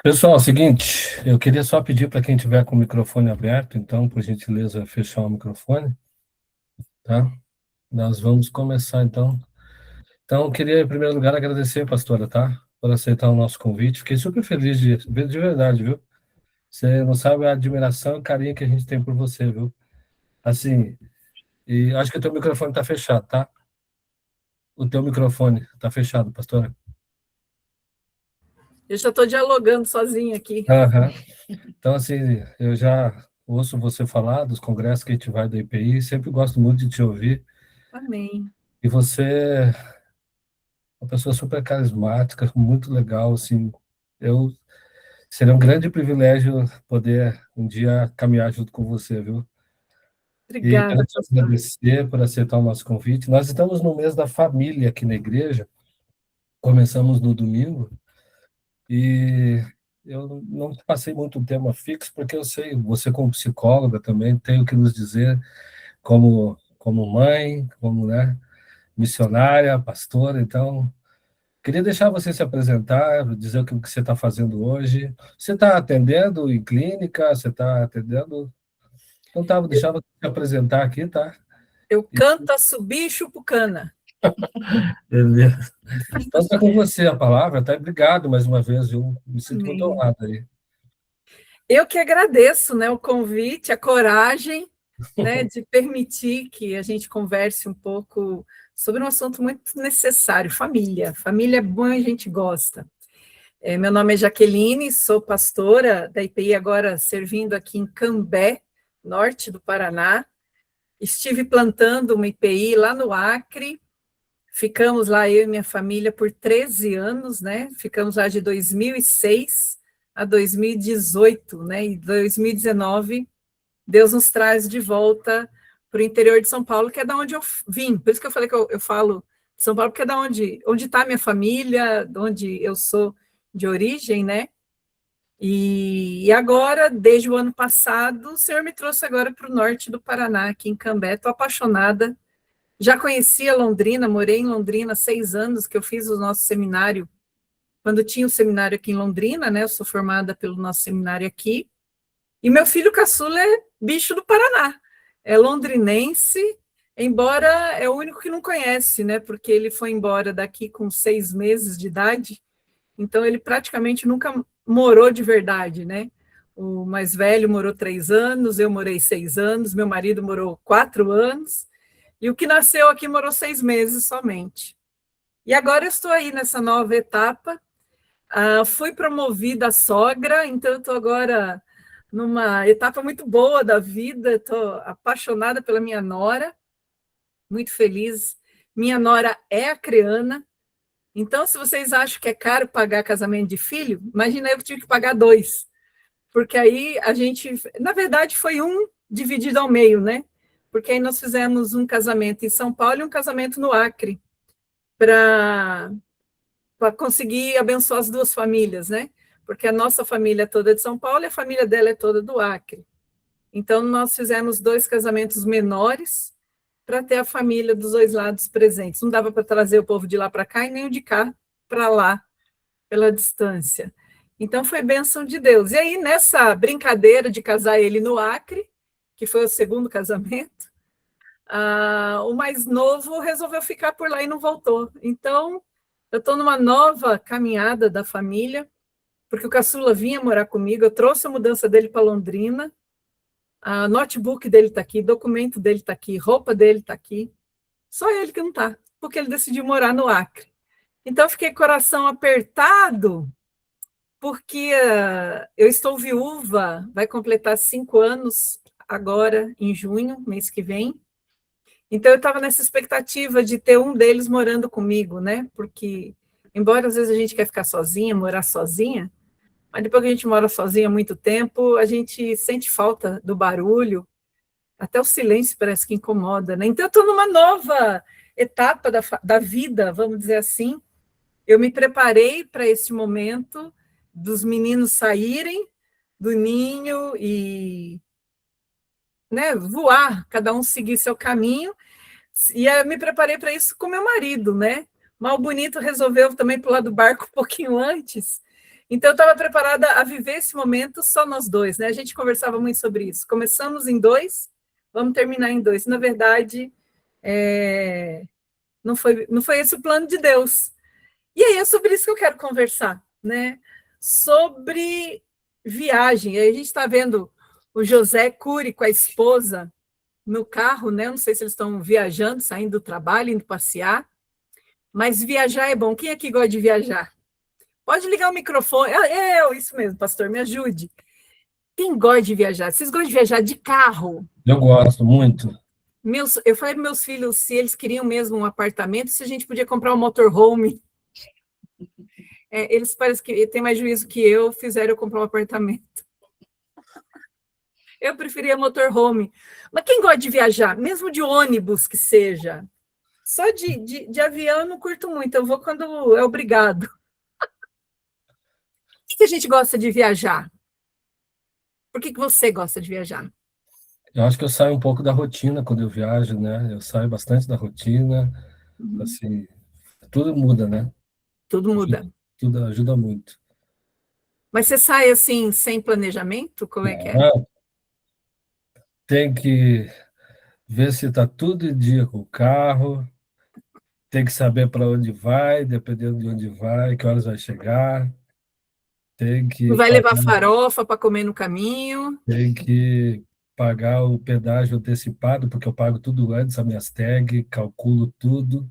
Pessoal, é o seguinte, eu queria só pedir para quem tiver com o microfone aberto, então, por gentileza, fechar o microfone, tá? Nós vamos começar, então. Então, eu queria, em primeiro lugar, agradecer, pastora, tá? Por aceitar o nosso convite. Fiquei super feliz de verdade, viu? Você não sabe a admiração e carinho que a gente tem por você, viu? Assim, e acho que o teu microfone está fechado, tá? O teu microfone está fechado, pastora. Eu já estou dialogando sozinha aqui. Aham. Então, assim, eu já ouço você falar dos congressos que a gente vai do IPI, sempre gosto muito de te ouvir. Amém. E você é uma pessoa super carismática, muito legal, assim. Eu seria um grande privilégio poder um dia caminhar junto com você, viu? E quero Obrigada, te pastor. agradecer por aceitar o nosso convite. Nós estamos no mês da família aqui na igreja. Começamos no domingo e eu não passei muito tema fixo porque eu sei, você como psicóloga também tem o que nos dizer como mãe, como, né, missionária, pastora, então queria deixar você se apresentar, dizer o que você está fazendo hoje. Você está atendendo em clínica? Você está atendendo? Então tá, vou deixar você se apresentar aqui, tá? Eu canto, subir e chupo cana. Beleza. Então está com você a palavra, tá? Obrigado mais uma vez, eu me sinto muito Amém. honrado aí. Eu que agradeço, né, o convite, a coragem, né, de permitir que a gente converse um pouco sobre um assunto muito necessário, família. Família é bom, a gente gosta. Meu nome é Jaqueline, sou pastora da IPI, agora servindo aqui em Cambé, norte do Paraná. Estive plantando uma IPI lá no Acre. Ficamos lá, eu e minha família, por 13 anos, né? Ficamos lá de 2006 a 2018, né? E 2019, Deus nos traz de volta para o interior de São Paulo, que é da onde eu vim. Por isso que eu falei que eu falo de São Paulo, porque é da onde está minha família, de onde eu sou de origem, né? E agora, desde o ano passado, o Senhor me trouxe agora para o norte do Paraná, aqui em Cambé. Estou apaixonada. Já conhecia Londrina, morei em Londrina 6 anos, que eu fiz o nosso seminário, quando tinha o seminário aqui em Londrina, né? Eu sou formada pelo nosso seminário aqui. E meu filho caçula é bicho do Paraná, é londrinense, embora é o único que não conhece, né? Porque ele foi embora daqui com 6 meses de idade, então ele praticamente nunca morou de verdade, né? O mais velho morou 3 anos, eu morei 6 anos, meu marido morou 4 anos, e o que nasceu aqui morou 6 meses somente. E agora eu estou aí nessa nova etapa. Fui promovida a sogra, então eu estou agora numa etapa muito boa da vida. Estou apaixonada pela minha nora, muito feliz. Minha nora é acreana. Então, se vocês acham que é caro pagar casamento de filho, imagina eu que tive que pagar dois. Porque aí a gente, na verdade, foi um dividido ao meio, né? Porque aí nós fizemos um casamento em São Paulo e um casamento no Acre, para conseguir abençoar as duas famílias, né? Porque a nossa família é toda de São Paulo e a família dela é toda do Acre. Então, nós fizemos 2 casamentos menores para ter a família dos dois lados presentes. Não dava para trazer o povo de lá para cá e nem o de cá para lá, pela distância. Então, foi bênção de Deus. E aí, nessa brincadeira de casar ele no Acre, que foi o segundo casamento, o mais novo resolveu ficar por lá e não voltou. Então, eu estou numa nova caminhada da família, porque o caçula vinha morar comigo, eu trouxe a mudança dele para Londrina, a notebook dele está aqui, documento dele está aqui, roupa dele está aqui, só ele que não está, porque ele decidiu morar no Acre. Então, eu fiquei com o coração apertado, porque eu estou viúva, vai completar 5 anos agora, em junho, mês que vem. Então, eu estava nessa expectativa de ter um deles morando comigo, né? Porque, embora às vezes a gente quer ficar sozinha, morar sozinha, mas depois que a gente mora sozinha há muito tempo, a gente sente falta do barulho, até o silêncio parece que incomoda, né? Então, eu estou numa nova etapa da vida, vamos dizer assim. Eu me preparei para esse momento dos meninos saírem do ninho e, né, voar, cada um seguir seu caminho. E eu me preparei para isso com meu marido, né? Mal Bonito resolveu também pular do barco um pouquinho antes. Então, eu estava preparada a viver esse momento só nós dois, né? A gente conversava muito sobre isso. Começamos em dois, vamos terminar em dois. Na verdade, não foi esse o plano de Deus. E aí é sobre isso que eu quero conversar, né? Sobre viagem. Aí a gente está vendo o José Cury com a esposa no carro, né? Não sei se eles estão viajando, saindo do trabalho, indo passear. Mas viajar é bom. Quem aqui gosta de viajar? Pode ligar o microfone. Isso mesmo, pastor, me ajude. Quem gosta de viajar? Vocês gostam de viajar de carro? Eu gosto muito. Eu falei para meus filhos se eles queriam mesmo um apartamento, se a gente podia comprar um motorhome. Eles parecem que têm mais juízo que eu, fizeram eu comprar um apartamento. Eu preferia motorhome. Mas quem gosta de viajar, mesmo de ônibus que seja, só de avião eu não curto muito, eu vou quando é obrigado. Por que a gente gosta de viajar? Por que você gosta de viajar? Eu acho que eu saio um pouco da rotina quando eu viajo, né? Eu saio bastante da rotina, assim, tudo muda, né? Tudo muda. Tudo ajuda muito. Mas você sai assim, sem planejamento? Como é que é? Tem que ver se está tudo em dia com o carro, tem que saber para onde vai, dependendo de onde vai, que horas vai chegar, tem Não que vai levar pagar, farofa para comer no caminho? tem que pagar o pedágio antecipado, porque eu pago tudo antes, as minhas tags, calculo tudo,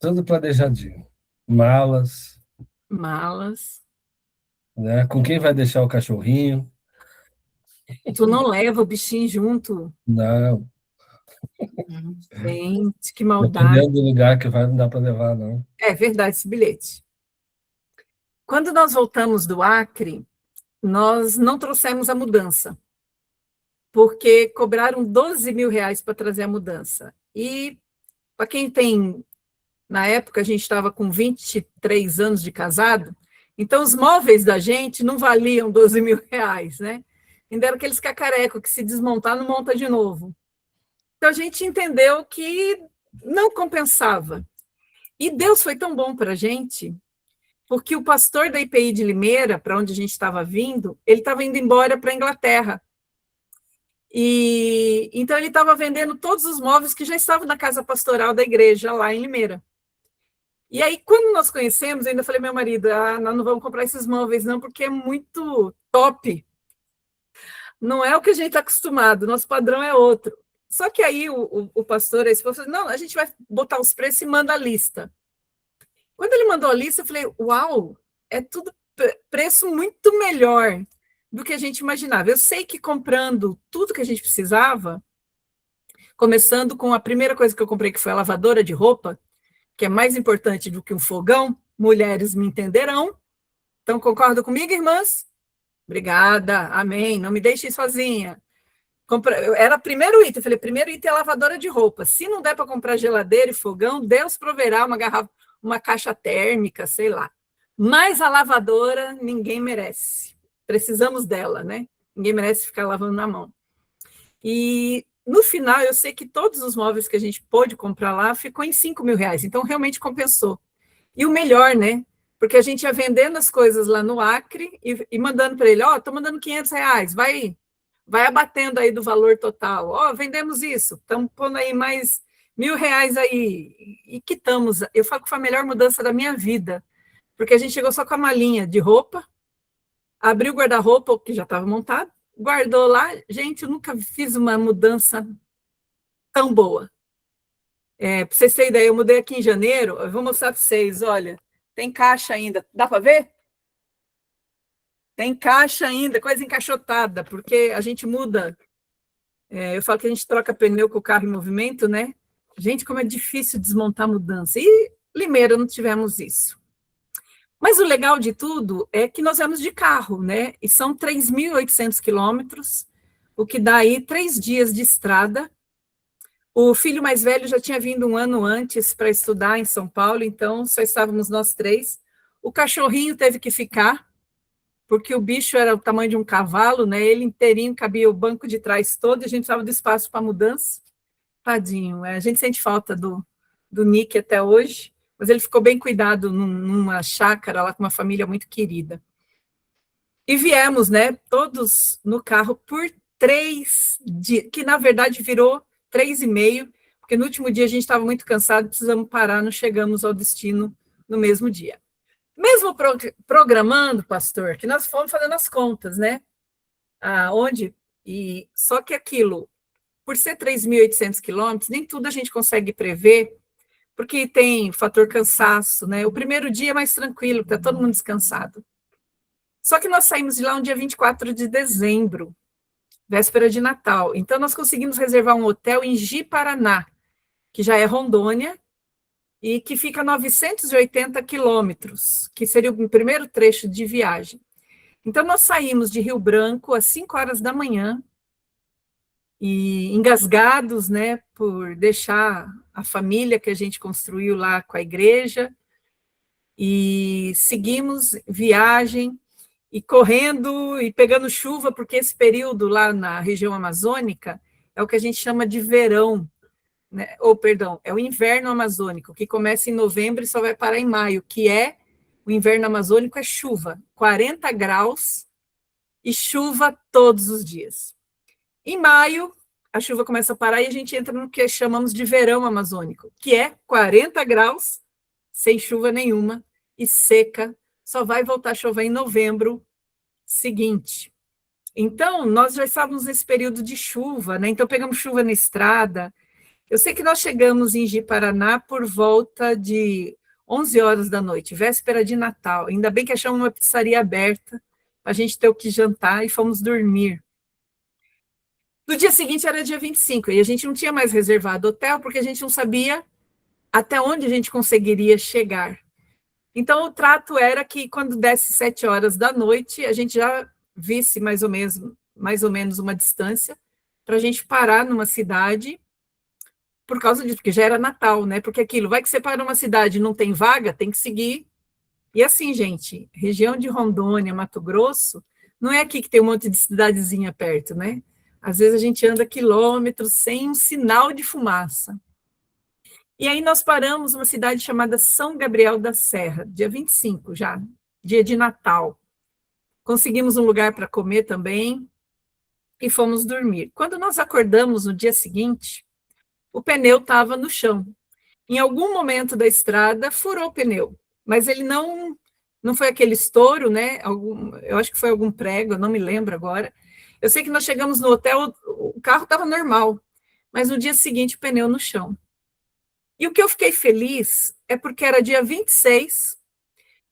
tudo planejadinho. Malas, Malas. né? Com quem vai deixar o cachorrinho? Tu não leva o bichinho junto? Não, Gente, que maldade. dependendo do lugar que vai, não dá para levar, não. É verdade esse bilhete. Quando nós voltamos do Acre, nós não trouxemos a mudança, porque cobraram 12 mil reais para trazer a mudança. E para quem tem, na época a gente estava com 23 anos de casado, então os móveis da gente não valiam 12 mil reais, né? Ainda eram aqueles cacarecos que se desmontar não monta de novo. Então a gente entendeu que não compensava. E Deus foi tão bom para a gente, porque o pastor da IPI de Limeira, para onde a gente estava vindo, ele estava indo embora para a Inglaterra. E então ele estava vendendo todos os móveis que já estavam na casa pastoral da igreja lá em Limeira. E aí, quando nós conhecemos, eu ainda falei meu marido, nós não vamos comprar esses móveis não, porque é muito top. Não é o que a gente está acostumado, nosso padrão é outro. Só que aí o pastor, a esposa, falou, não, a gente vai botar os preços e manda a lista. Quando ele mandou a lista, eu falei, uau, é tudo preço muito melhor do que a gente imaginava. Eu sei que comprando tudo que a gente precisava, começando com a primeira coisa que eu comprei, que foi a lavadora de roupa, que é mais importante do que um fogão, mulheres me entenderão. Então, concordam comigo, irmãs? Obrigada, amém. Não me deixem sozinha. Era o primeiro item. Eu falei, primeiro item é a lavadora de roupa. Se não der para comprar geladeira e fogão, Deus proverá uma garrafa, uma caixa térmica, sei lá. Mas a lavadora, ninguém merece. Precisamos dela, né? Ninguém merece ficar lavando na mão. E no final, eu sei que todos os móveis que a gente pôde comprar lá ficou em 5 mil reais. Então, realmente compensou. E o melhor, né? Porque a gente ia vendendo as coisas lá no Acre e mandando para ele, estou mandando 500 reais, vai abatendo aí do valor total. Vendemos isso, estamos pondo aí mais 1.000 reais aí. E quitamos. Eu falo que foi a melhor mudança da minha vida, porque a gente chegou só com a malinha de roupa, abriu o guarda-roupa, que já estava montado, guardou lá. Gente, eu nunca fiz uma mudança tão boa. Para vocês terem ideia, eu mudei aqui em janeiro, eu vou mostrar para vocês, olha, tem caixa ainda, dá para ver? Tem caixa ainda, coisa encaixotada, porque a gente muda. Eu falo que a gente troca pneu com o carro em movimento, né? Gente, como é difícil desmontar mudança. E Limeira não tivemos isso. Mas o legal de tudo é que nós vamos de carro, né? E são 3.800 quilômetros, o que dá aí 3 dias de estrada. O filho mais velho já tinha vindo um ano antes para estudar em São Paulo, então só estávamos nós 3. O cachorrinho teve que ficar, porque o bicho era o tamanho de um cavalo, né? Ele inteirinho cabia o banco de trás todo, e a gente precisava de espaço para mudança. Tadinho, a gente sente falta do Nick até hoje, mas ele ficou bem cuidado numa chácara lá com uma família muito querida. E viemos, né, todos no carro por 3 dias, que na verdade virou 3,5, porque no último dia a gente estava muito cansado, precisamos parar, não chegamos ao destino no mesmo dia. Mesmo programando, pastor, que nós fomos fazendo as contas, né? Aonde? E só que aquilo, por ser 3.800 quilômetros, nem tudo a gente consegue prever, porque tem o fator cansaço, né? O primeiro dia é mais tranquilo, está todo mundo descansado. Só que nós saímos de lá no dia 24 de dezembro, véspera de Natal. Então, nós conseguimos reservar um hotel em Ji-Paraná, que já é Rondônia, e que fica a 980 quilômetros, que seria o primeiro trecho de viagem. Então, nós saímos de Rio Branco às 5 horas da manhã, e engasgados, né, por deixar a família que a gente construiu lá com a igreja, e seguimos viagem, e correndo e pegando chuva, porque esse período lá na região amazônica é o que a gente chama de verão, né? Ou, perdão, é o inverno amazônico, que começa em novembro e só vai parar em maio, que é o inverno amazônico, é chuva, 40 graus e chuva todos os dias. Em maio, a chuva começa a parar e a gente entra no que chamamos de verão amazônico, que é 40 graus, sem chuva nenhuma e seca, só vai voltar a chover em novembro seguinte. Então, nós já estávamos nesse período de chuva, né? Então, pegamos chuva na estrada. Eu sei que nós chegamos em Ji-Paraná por volta de 11 horas da noite, véspera de Natal. Ainda bem que achamos uma pizzaria aberta para a gente ter o que jantar e fomos dormir. No dia seguinte era dia 25, e a gente não tinha mais reservado hotel, porque a gente não sabia até onde a gente conseguiria chegar. Então, o trato era que quando desse 7 horas da noite, a gente já visse mais ou menos uma distância, para a gente parar numa cidade, por causa disso, porque já era Natal, né? Porque aquilo, vai que você para numa cidade e não tem vaga, tem que seguir. E assim, gente, região de Rondônia, Mato Grosso, não é aqui que tem um monte de cidadezinha perto, né? Às vezes a gente anda quilômetros sem um sinal de fumaça. E aí nós paramos numa cidade chamada São Gabriel da Serra, dia 25 já, dia de Natal. Conseguimos um lugar para comer também e fomos dormir. Quando nós acordamos no dia seguinte, o pneu estava no chão. Em algum momento da estrada, furou o pneu, mas ele não foi aquele estouro, né? Eu acho que foi algum prego, eu não me lembro agora. Eu sei que nós chegamos no hotel, o carro estava normal, mas no dia seguinte o pneu no chão. E o que eu fiquei feliz é porque era dia 26,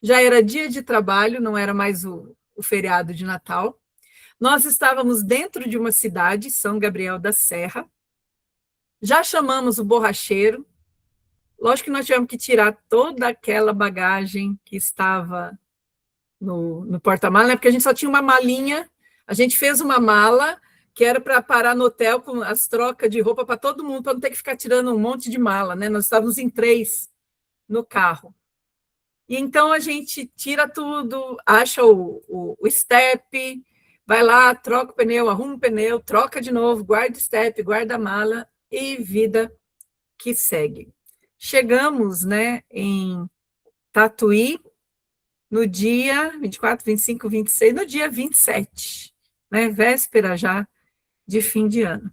já era dia de trabalho, não era mais o feriado de Natal. Nós estávamos dentro de uma cidade, São Gabriel da Serra, já chamamos o borracheiro. Lógico que nós tivemos que tirar toda aquela bagagem que estava no porta-mala, né? Porque a gente só tinha uma malinha, a gente fez uma mala que era para parar no hotel com as trocas de roupa para todo mundo, para não ter que ficar tirando um monte de mala, né? Nós estávamos em 3 no carro. E então a gente tira tudo, acha o step, vai lá, troca o pneu, arruma o pneu, troca de novo, guarda o step, guarda a mala e vida que segue. Chegamos, né, em Tatuí no dia 24, 25, 26, no dia 27, né, véspera já de fim de ano.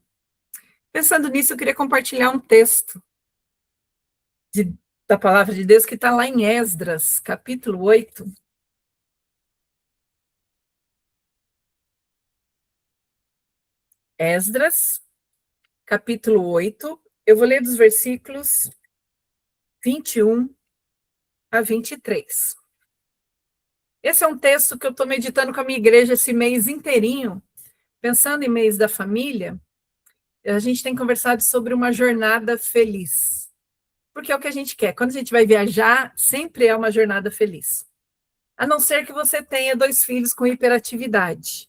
Pensando nisso, eu queria compartilhar um texto da palavra de Deus que está lá em Esdras, capítulo 8. Esdras, capítulo 8. Eu vou ler dos versículos 21 a 23. Esse é um texto que eu estou meditando com a minha igreja esse mês inteirinho, pensando em mês da família. A gente tem conversado sobre uma jornada feliz, porque é o que a gente quer. Quando a gente vai viajar, sempre é uma jornada feliz. A não ser que você tenha 2 filhos com hiperatividade,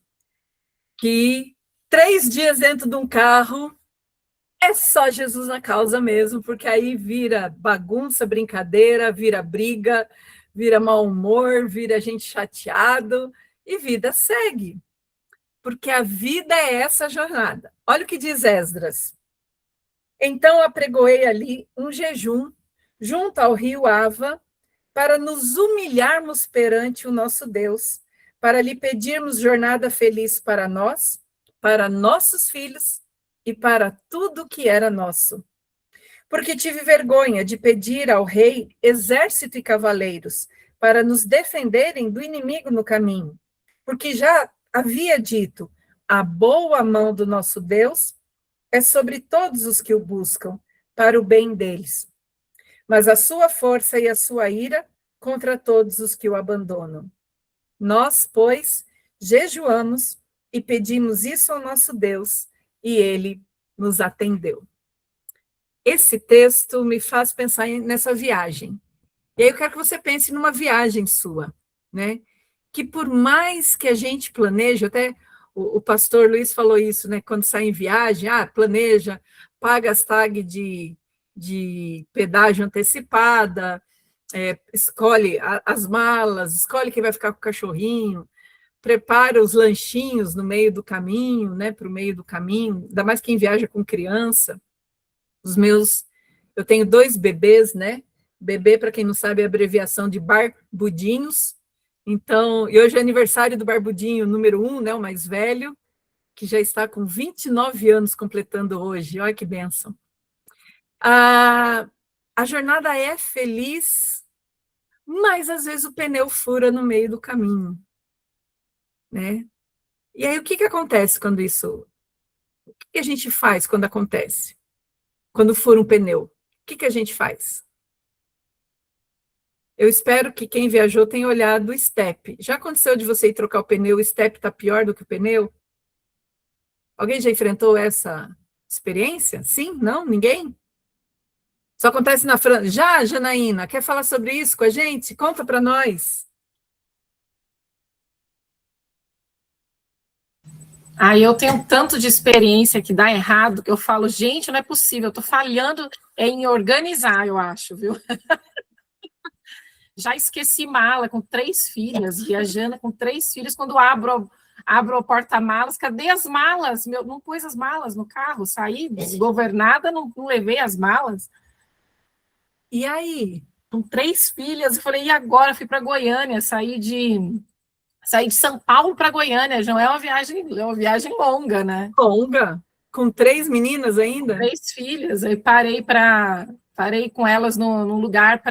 que 3 dias dentro de um carro é só Jesus na causa mesmo, porque aí vira bagunça, brincadeira, vira briga, vira mau humor, vira gente chateado, e vida segue. Porque a vida é essa jornada. Olha o que diz Esdras. Então apregoei ali um jejum junto ao rio Ava, para nos humilharmos perante o nosso Deus, para lhe pedirmos jornada feliz para nós, para nossos filhos e para tudo que era nosso. Porque tive vergonha de pedir ao rei exército e cavaleiros para nos defenderem do inimigo no caminho, porque já havia dito: a boa mão do nosso Deus é sobre todos os que o buscam, para o bem deles. Mas a sua força e a sua ira contra todos os que o abandonam. Nós, pois, jejuamos e pedimos isso ao nosso Deus, e ele nos atendeu. Esse texto me faz pensar nessa viagem. E aí eu quero que você pense numa viagem sua, né? Que por mais que a gente planeje, até o pastor Luiz falou isso, né? Quando sai em viagem, planeja, paga as tag de pedágio antecipada, escolhe as malas, escolhe quem vai ficar com o cachorrinho, prepara os lanchinhos no meio do caminho, né? Para o meio do caminho, ainda mais quem viaja com criança. Eu tenho 2 bebês, né? Bebê, para quem não sabe, é abreviação de barbudinhos. Então, e hoje é aniversário do barbudinho número 1, né? O mais velho, que já está com 29 anos completando hoje. Olha que bênção. A jornada é feliz, mas às vezes o pneu fura no meio do caminho, né? E aí o que acontece quando isso? O que a gente faz quando acontece? Quando fura um pneu, o que a gente faz? Eu espero que quem viajou tenha olhado o step. Já aconteceu de você ir trocar o pneu, o step está pior do que o pneu? Alguém já enfrentou essa experiência? Sim? Não? Ninguém? Só acontece na França. Já, Janaína, quer falar sobre isso com a gente? Conta para nós. Eu tenho tanto de experiência que dá errado, que eu falo, gente, não é possível, eu estou falhando em organizar, eu acho, viu? Já esqueci mala com 3 filhas, viajando com 3 filhos, quando abro o porta-malas, cadê as malas? Não pus as malas no carro, saí desgovernada, não levei as malas. E aí, com 3 filhas, eu falei, e agora? Fui para Goiânia, saí de São Paulo para Goiânia, já é uma viagem longa, né? Longa? Com 3 meninas ainda? 3 filhas, aí parei com elas num lugar,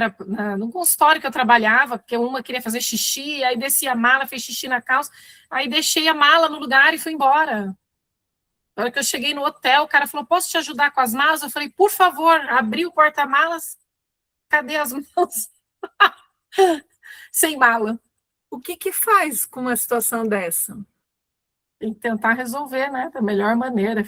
num consultório que eu trabalhava, porque uma queria fazer xixi, aí desci a mala, fez xixi na calça, aí deixei a mala no lugar e fui embora. Na hora que eu cheguei no hotel, o cara falou, posso te ajudar com as malas? Eu falei, por favor, abri o porta-malas, cadê as malas? Sem mala. O que faz com uma situação dessa? Tem que tentar resolver, né, da melhor maneira.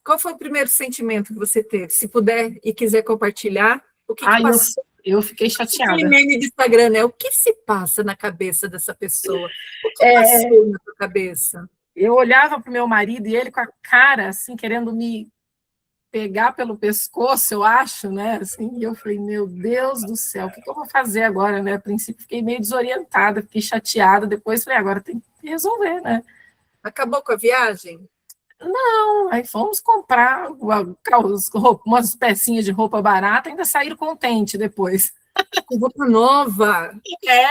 Qual foi o primeiro sentimento que você teve? Se puder e quiser compartilhar, o que passou? Eu fiquei chateada. Aquele meme de Instagram, né? O que se passa na cabeça dessa pessoa? O que passou na sua cabeça? Eu olhava para o meu marido e ele com a cara, assim, querendo me pegar pelo pescoço, eu acho, né? Assim, e eu falei, meu Deus do céu, o que eu vou fazer agora, né? A princípio fiquei meio desorientada, fiquei chateada, depois falei, agora tem que resolver, né? Acabou com a viagem? Não, aí fomos comprar umas pecinhas de roupa barata, ainda saíram contente depois. Com roupa nova.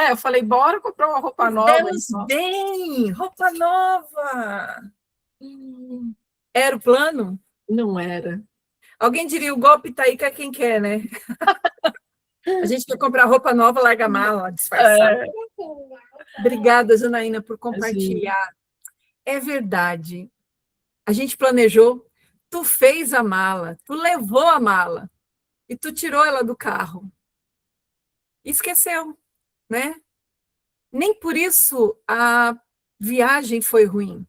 Eu falei, bora comprar uma roupa nova. Deus bem, roupa nova. Era o plano? Não era. Alguém diria, o golpe tá aí com quem quer, né? A gente quer comprar roupa nova, larga a mala, disfarçada. Obrigada, Janaína, por compartilhar. É verdade. A gente planejou, tu fez a mala, tu levou a mala e tu tirou ela do carro. Esqueceu, né? Nem por isso a viagem foi ruim,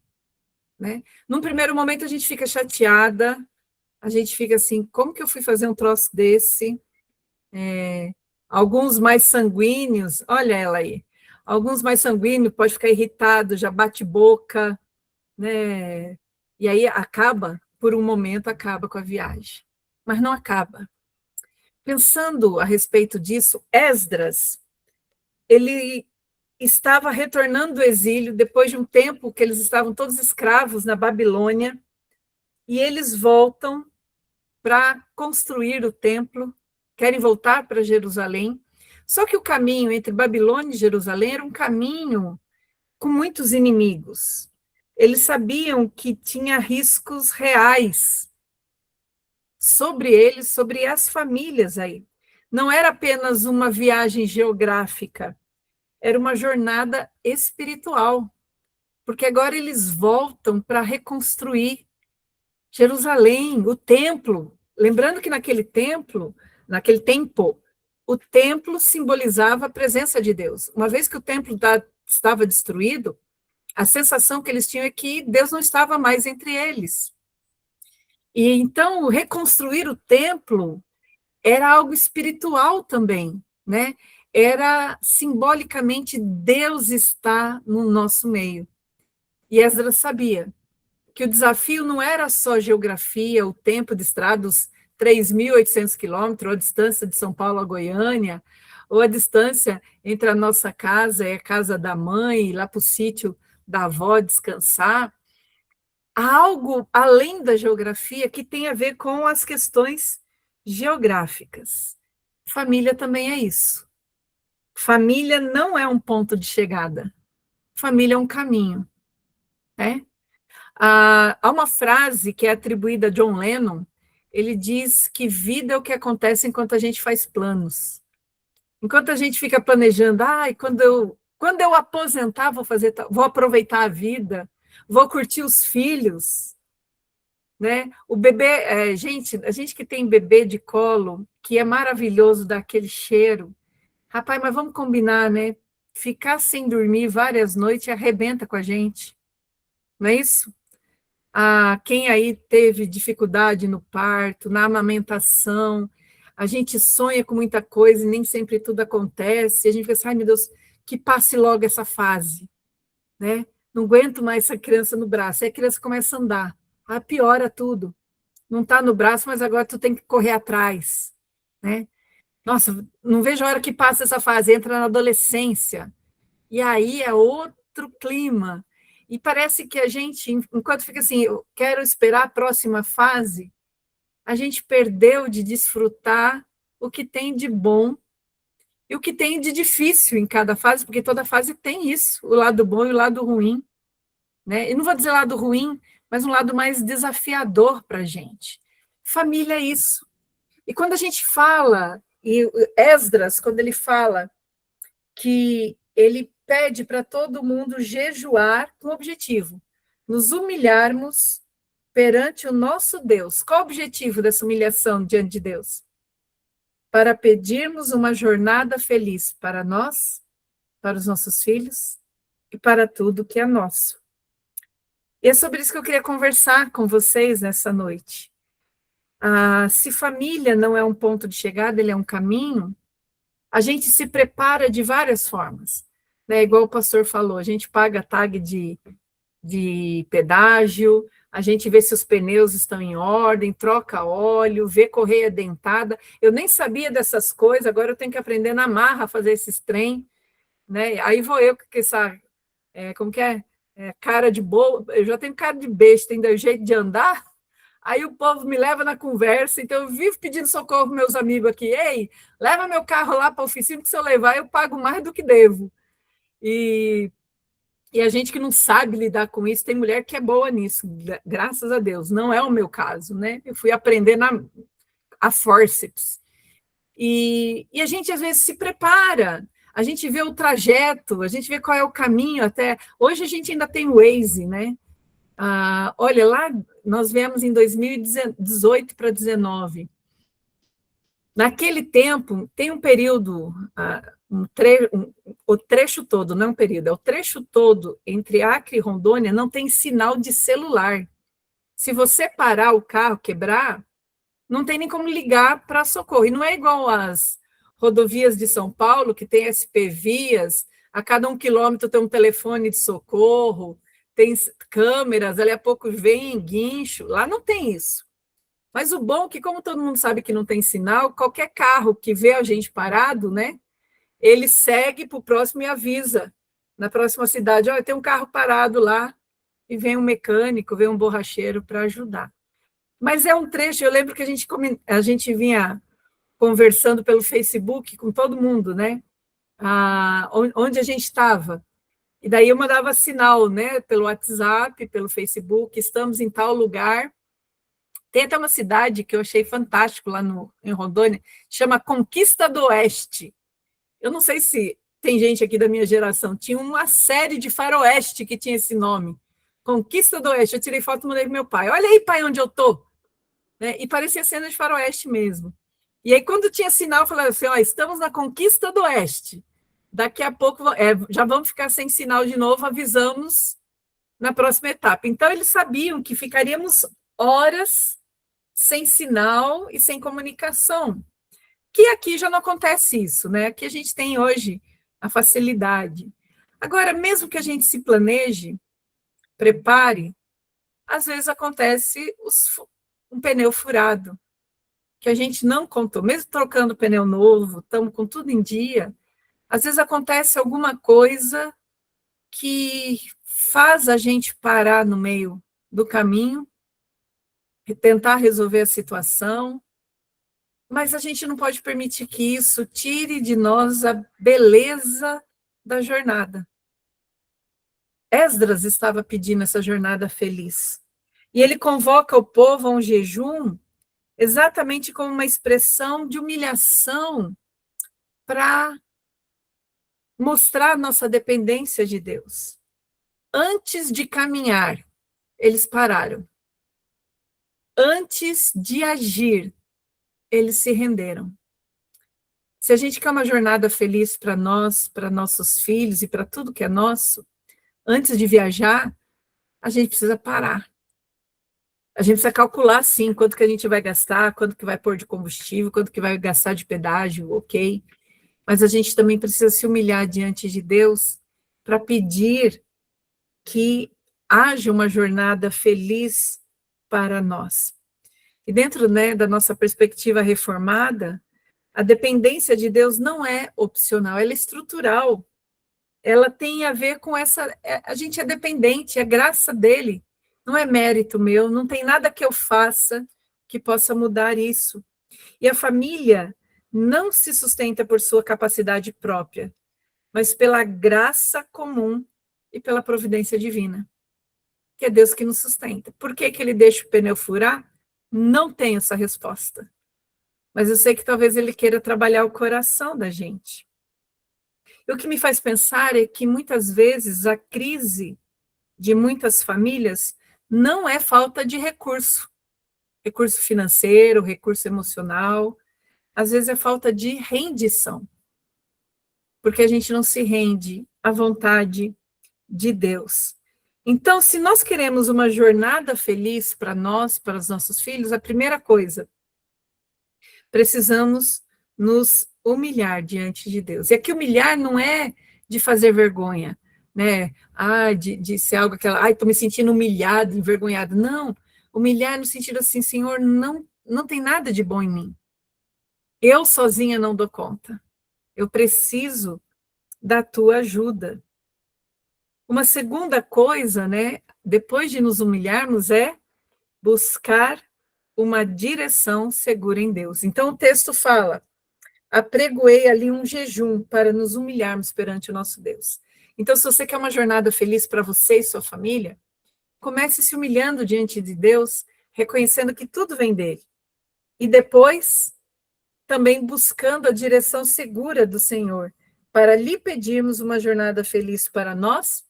né? Num primeiro momento a gente fica chateada, a gente fica assim, como que eu fui fazer um troço desse? Alguns mais sanguíneos, olha ela aí, alguns mais sanguíneos pode ficar irritado, já bate boca, né? E aí acaba, por um momento, acaba com a viagem. Mas não acaba. Pensando a respeito disso, Esdras, ele estava retornando do exílio depois de um tempo que eles estavam todos escravos na Babilônia, e eles voltam para construir o templo querem voltar para Jerusalém. Só que o caminho entre Babilônia e Jerusalém era um caminho com muitos inimigos. Eles sabiam que tinha riscos reais sobre eles, sobre as famílias aí. Não era apenas uma viagem geográfica, era uma jornada espiritual, porque agora eles voltam para reconstruir Jerusalém, o templo. Lembrando que naquele tempo, o templo simbolizava a presença de Deus. Uma vez que o templo estava destruído, a sensação que eles tinham é que Deus não estava mais entre eles. E então, reconstruir o templo era algo espiritual também, né? Era simbolicamente Deus está no nosso meio. E Esdras sabia que o desafio não era só geografia, o tempo de estrada, os 3.800 quilômetros, ou a distância de São Paulo a Goiânia, ou a distância entre a nossa casa e a casa da mãe, lá para o sítio da avó descansar. Há algo além da geografia que tem a ver com as questões geográficas. Família também é isso. Família não é um ponto de chegada. Família é um caminho, né? Há uma frase que é atribuída a John Lennon, ele diz que vida é o que acontece enquanto a gente faz planos. Enquanto a gente fica planejando, quando eu aposentar, vou aproveitar a vida, vou curtir os filhos, né? O bebê, a gente que tem bebê de colo, que é maravilhoso, dá aquele cheiro. Rapaz, mas vamos combinar, né? Ficar sem dormir várias noites arrebenta com a gente, não é isso? Quem aí teve dificuldade no parto, na amamentação, a gente sonha com muita coisa e nem sempre tudo acontece, e a gente pensa, ai meu Deus, que passe logo essa fase, né? Não aguento mais essa criança no braço, aí a criança começa a andar, piora tudo, não está no braço, mas agora tu tem que correr atrás, né? Nossa, não vejo a hora que passa essa fase, entra na adolescência, e aí é outro clima, e parece que a gente, enquanto fica assim, eu quero esperar a próxima fase, a gente perdeu de desfrutar o que tem de bom e o que tem de difícil em cada fase, porque toda fase tem isso, o lado bom e o lado ruim, né? E não vou dizer lado ruim, mas um lado mais desafiador para a gente. Família é isso. E quando a gente fala, e Esdras, quando ele fala que ele pede para todo mundo jejuar com o objetivo, nos humilharmos perante o nosso Deus. Qual o objetivo dessa humilhação diante de Deus? Para pedirmos uma jornada feliz para nós, para os nossos filhos e para tudo que é nosso. E é sobre isso que eu queria conversar com vocês nessa noite. Se família não é um ponto de chegada, ele é um caminho, a gente se prepara de várias formas, né? Igual o pastor falou, a gente paga tag de pedágio, a gente vê se os pneus estão em ordem, troca óleo, vê correia dentada. Eu nem sabia dessas coisas, agora eu tenho que aprender na marra a fazer esses trem, né? Aí vou eu com essa, como que é? Cara de boa, eu já tenho cara de besta, ainda o jeito de andar. Aí o povo me leva na conversa, então eu vivo pedindo socorro para meus amigos aqui. Ei, leva meu carro lá para a oficina, que se eu levar eu pago mais do que devo. E a gente que não sabe lidar com isso, tem mulher que é boa nisso, graças a Deus. Não é o meu caso, né? Eu fui aprender a forceps. E a gente, às vezes, se prepara. A gente vê o trajeto, a gente vê qual é o caminho até... Hoje a gente ainda tem o Waze, né? Olha, lá nós viemos em 2018 para 2019. Naquele tempo, tem um período... o trecho todo, não é um período, é o trecho todo entre Acre e Rondônia, não tem sinal de celular. Se você parar o carro, quebrar, não tem nem como ligar para socorro. E não é igual às rodovias de São Paulo, que tem SP-vias, a cada 1 quilômetro tem um telefone de socorro, tem câmeras, ali a pouco vem guincho, lá não tem isso. Mas o bom é que, como todo mundo sabe que não tem sinal, qualquer carro que vê a gente parado, né, ele segue para o próximo e avisa. Na próxima cidade, tem um carro parado lá, e vem um mecânico, vem um borracheiro para ajudar. Mas é um trecho, eu lembro que a gente vinha conversando pelo Facebook com todo mundo, né? Onde a gente estava. E daí eu mandava sinal, né? Pelo WhatsApp, pelo Facebook, estamos em tal lugar. Tem até uma cidade que eu achei fantástico lá em Rondônia, chama Conquista do Oeste. Eu não sei se tem gente aqui da minha geração, tinha uma série de faroeste que tinha esse nome. Conquista do Oeste. Eu tirei foto e mandei para meu pai. Olha aí, pai, onde eu tô. Né? E parecia cena de faroeste mesmo. E aí, quando tinha sinal, eu falava assim, ó, estamos na Conquista do Oeste. Daqui a pouco já vamos ficar sem sinal de novo, avisamos na próxima etapa. Então, eles sabiam que ficaríamos horas sem sinal e sem comunicação. Que aqui já não acontece isso, né? Aqui a gente tem hoje a facilidade. Agora, mesmo que a gente se planeje, prepare, às vezes acontece um pneu furado, que a gente não contou, mesmo trocando pneu novo, estamos com tudo em dia, às vezes acontece alguma coisa que faz a gente parar no meio do caminho, tentar resolver a situação, mas a gente não pode permitir que isso tire de nós a beleza da jornada. Esdras estava pedindo essa jornada feliz. E ele convoca o povo a um jejum exatamente como uma expressão de humilhação para mostrar nossa dependência de Deus. Antes de caminhar, eles pararam. Antes de agir, eles se renderam. Se a gente quer uma jornada feliz para nós, para nossos filhos e para tudo que é nosso, antes de viajar, a gente precisa parar. A gente precisa calcular, sim, quanto que a gente vai gastar, quanto que vai pôr de combustível, quanto que vai gastar de pedágio, ok. Mas a gente também precisa se humilhar diante de Deus para pedir que haja uma jornada feliz para nós. E dentro, né, da nossa perspectiva reformada, a dependência de Deus não é opcional, ela é estrutural. Ela tem a ver com a gente é dependente, é graça dele, não é mérito meu, não tem nada que eu faça que possa mudar isso. E a família não se sustenta por sua capacidade própria, mas pela graça comum e pela providência divina, que é Deus que nos sustenta. Por que ele deixa o pneu furar? Não tenho essa resposta. Mas eu sei que talvez ele queira trabalhar o coração da gente. E o que me faz pensar é que muitas vezes a crise de muitas famílias não é falta de recurso financeiro, recurso emocional, às vezes é falta de rendição, porque a gente não se rende à vontade de Deus. Então, se nós queremos uma jornada feliz para nós, para os nossos filhos, a primeira coisa, precisamos nos humilhar diante de Deus. E aqui humilhar não é de fazer vergonha, né? De ser algo estou me sentindo humilhado, envergonhado. Não, humilhar no sentido assim, Senhor, não tem nada de bom em mim. Eu sozinha não dou conta. Eu preciso da tua ajuda. Uma segunda coisa, né, depois de nos humilharmos, é buscar uma direção segura em Deus. Então, o texto fala, apregoei ali um jejum para nos humilharmos perante o nosso Deus. Então, se você quer uma jornada feliz para você e sua família, comece se humilhando diante de Deus, reconhecendo que tudo vem dele. E depois, também buscando a direção segura do Senhor, para lhe pedirmos uma jornada feliz para nós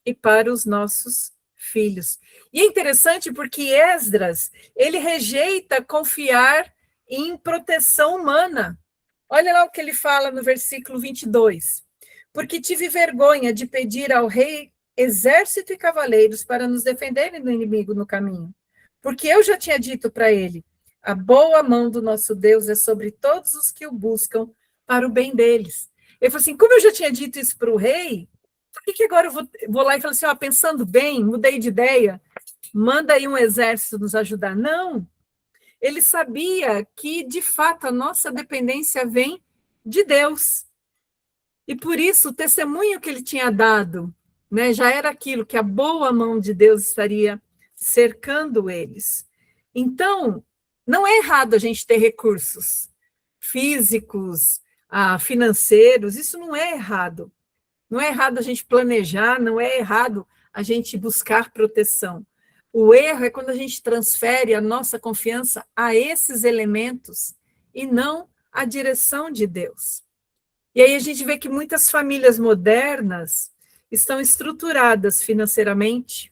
e para os nossos filhos. E é interessante porque Esdras, ele rejeita confiar em proteção humana. Olha lá o que ele fala no versículo 22. Porque tive vergonha de pedir ao rei exército e cavaleiros para nos defenderem do inimigo no caminho. Porque eu já tinha dito para ele, a boa mão do nosso Deus é sobre todos os que o buscam para o bem deles. Ele falou assim, como eu já tinha dito isso para o rei, por que agora eu vou lá e falo assim, pensando bem, mudei de ideia, manda aí um exército nos ajudar? Não, ele sabia que, de fato, a nossa dependência vem de Deus. E por isso, o testemunho que ele tinha dado, né, já era aquilo, que a boa mão de Deus estaria cercando eles. Então, não é errado a gente ter recursos físicos, financeiros, isso não é errado. Não é errado a gente planejar, não é errado a gente buscar proteção. O erro é quando a gente transfere a nossa confiança a esses elementos e não à direção de Deus. E aí a gente vê que muitas famílias modernas estão estruturadas financeiramente,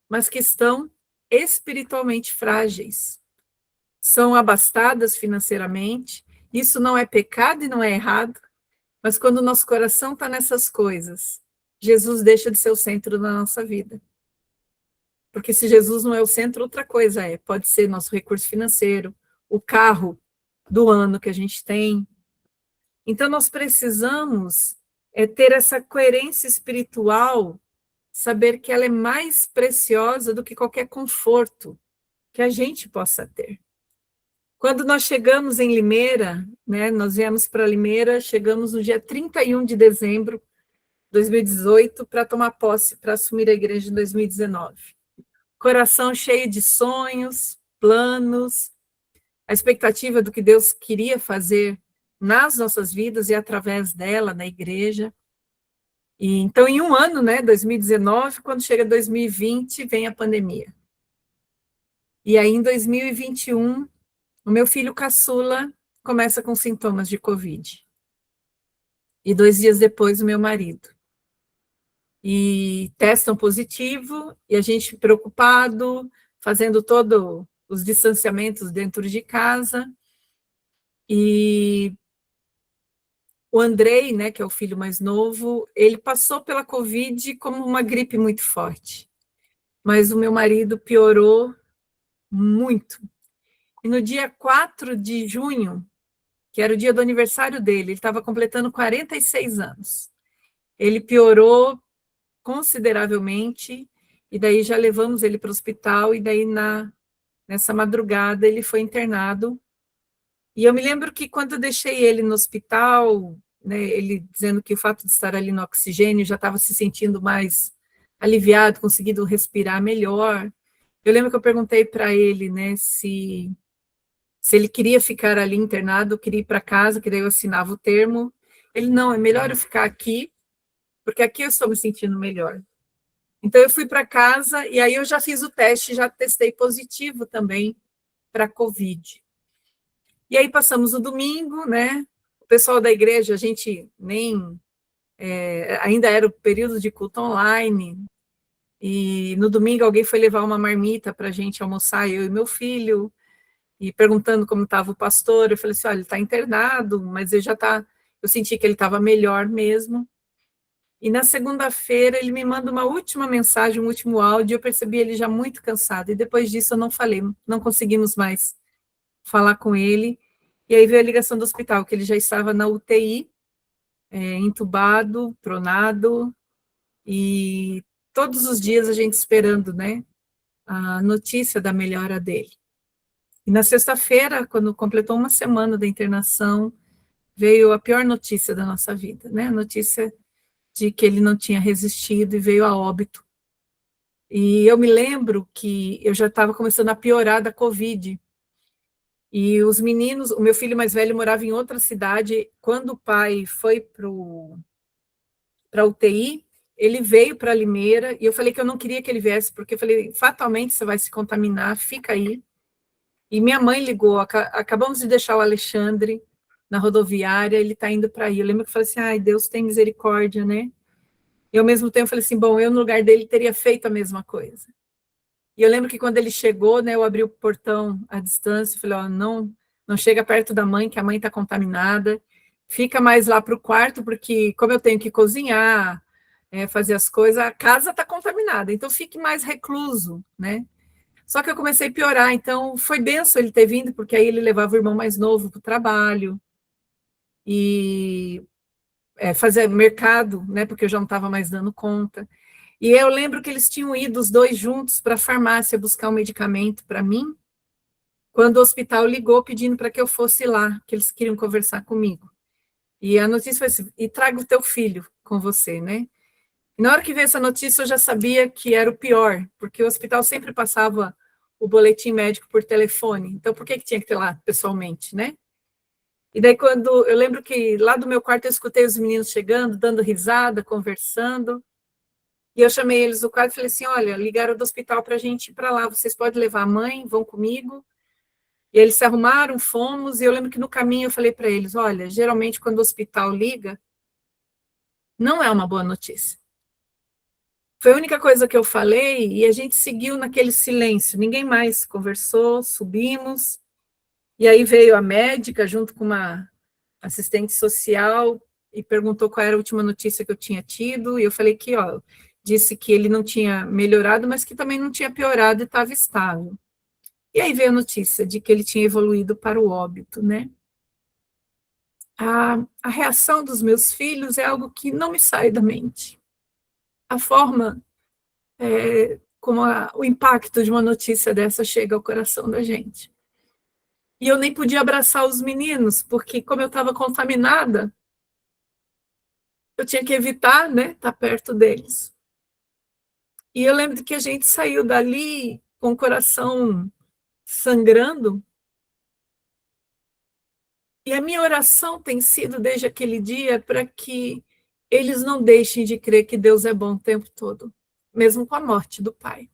mas que estão espiritualmente frágeis. São abastadas financeiramente, isso não é pecado e não é errado, mas quando o nosso coração está nessas coisas, Jesus deixa de ser o centro da nossa vida. Porque se Jesus não é o centro, outra coisa é. Pode ser nosso recurso financeiro, o carro do ano que a gente tem. Então, nós precisamos ter essa coerência espiritual, saber que ela é mais preciosa do que qualquer conforto que a gente possa ter. Quando nós chegamos em Limeira, né, nós viemos para Limeira, chegamos no dia 31 de dezembro de 2018 para tomar posse, para assumir a igreja em 2019. Coração cheio de sonhos, planos, a expectativa do que Deus queria fazer nas nossas vidas e através dela, na igreja. E então, em um ano, né, 2019, quando chega 2020, vem a pandemia. E aí, em 2021, o meu filho caçula começa com sintomas de Covid. E 2 dias depois, o meu marido. E testam positivo, e a gente preocupado, fazendo todos os distanciamentos dentro de casa. E o Andrei, né, que é o filho mais novo, ele passou pela Covid como uma gripe muito forte. Mas o meu marido piorou muito. E no dia 4 de junho, que era o dia do aniversário dele, ele estava completando 46 anos. Ele piorou consideravelmente, e daí já levamos ele para o hospital, e daí nessa madrugada ele foi internado. E eu me lembro que quando eu deixei ele no hospital, né, ele dizendo que o fato de estar ali no oxigênio já estava se sentindo mais aliviado, conseguindo respirar melhor. Eu lembro que eu perguntei para ele, né, se ele queria ficar ali internado, queria ir para casa, que daí eu assinava o termo. Ele, não, é melhor eu ficar aqui, porque aqui eu estou me sentindo melhor. Então, eu fui para casa, e aí eu já fiz o teste, já testei positivo também para a Covid. E aí passamos o domingo, né? O pessoal da igreja, a gente nem... ainda era o período de culto online, e no domingo alguém foi levar uma marmita para a gente almoçar, eu e meu filho, e perguntando como estava o pastor, eu falei assim, olha, ele está internado, mas ele já está... Eu senti que ele estava melhor mesmo. E na segunda-feira ele me manda uma última mensagem, um último áudio, eu percebi ele já muito cansado, e depois disso eu não falei, não conseguimos mais falar com ele, e aí veio a ligação do hospital, que ele já estava na UTI, entubado, pronado, e todos os dias a gente esperando, né, a notícia da melhora dele. E na sexta-feira, quando completou uma semana da internação, veio a pior notícia da nossa vida, né, a notícia de que ele não tinha resistido e veio a óbito. E eu me lembro que eu já estava começando a piorar da Covid, e os meninos, o meu filho mais velho morava em outra cidade, quando o pai foi para a UTI, ele veio para Limeira, e eu falei que eu não queria que ele viesse, porque eu falei, fatalmente você vai se contaminar, fica aí. E minha mãe ligou, acabamos de deixar o Alexandre na rodoviária, ele está indo para aí. Eu lembro que eu falei assim, ai, Deus tem misericórdia, né? E ao mesmo tempo eu falei assim, bom, eu no lugar dele teria feito a mesma coisa. E eu lembro que quando ele chegou, né, eu abri o portão à distância, falei, ó, não chega perto da mãe, que a mãe está contaminada, fica mais lá para o quarto, porque como eu tenho que cozinhar, fazer as coisas, a casa está contaminada, então fique mais recluso, né? Só que eu comecei a piorar, então foi benção ele ter vindo, porque aí ele levava o irmão mais novo para o trabalho, e fazer mercado, né, porque eu já não estava mais dando conta. E eu lembro que eles tinham ido os dois juntos para a farmácia buscar um medicamento para mim, quando o hospital ligou pedindo para que eu fosse lá, que eles queriam conversar comigo. E a notícia foi assim, e traga o teu filho com você, né? E na hora que veio essa notícia, eu já sabia que era o pior, porque o hospital sempre passava o boletim médico por telefone, então por que tinha que ter lá pessoalmente, né? E daí, quando eu lembro que lá do meu quarto eu escutei os meninos chegando, dando risada, conversando. E eu chamei eles do quarto e falei assim: olha, ligaram do hospital para a gente ir para lá, vocês podem levar a mãe, vão comigo. E eles se arrumaram, fomos, e eu lembro que no caminho eu falei para eles: olha, geralmente quando o hospital liga, não é uma boa notícia. Foi a única coisa que eu falei, e a gente seguiu naquele silêncio, ninguém mais conversou, subimos, e aí veio a médica junto com uma assistente social e perguntou qual era a última notícia que eu tinha tido, e eu falei que, ó, disse que ele não tinha melhorado, mas que também não tinha piorado e estava estável. E aí veio a notícia de que ele tinha evoluído para o óbito, né? A reação dos meus filhos é algo que não me sai da mente. A forma como o impacto de uma notícia dessa chega ao coração da gente. E eu nem podia abraçar os meninos, porque como eu estava contaminada, eu tinha que evitar, né, estar perto deles. E eu lembro que a gente saiu dali com o coração sangrando. E a minha oração tem sido desde aquele dia para que eles não deixem de crer que Deus é bom o tempo todo, mesmo com a morte do pai.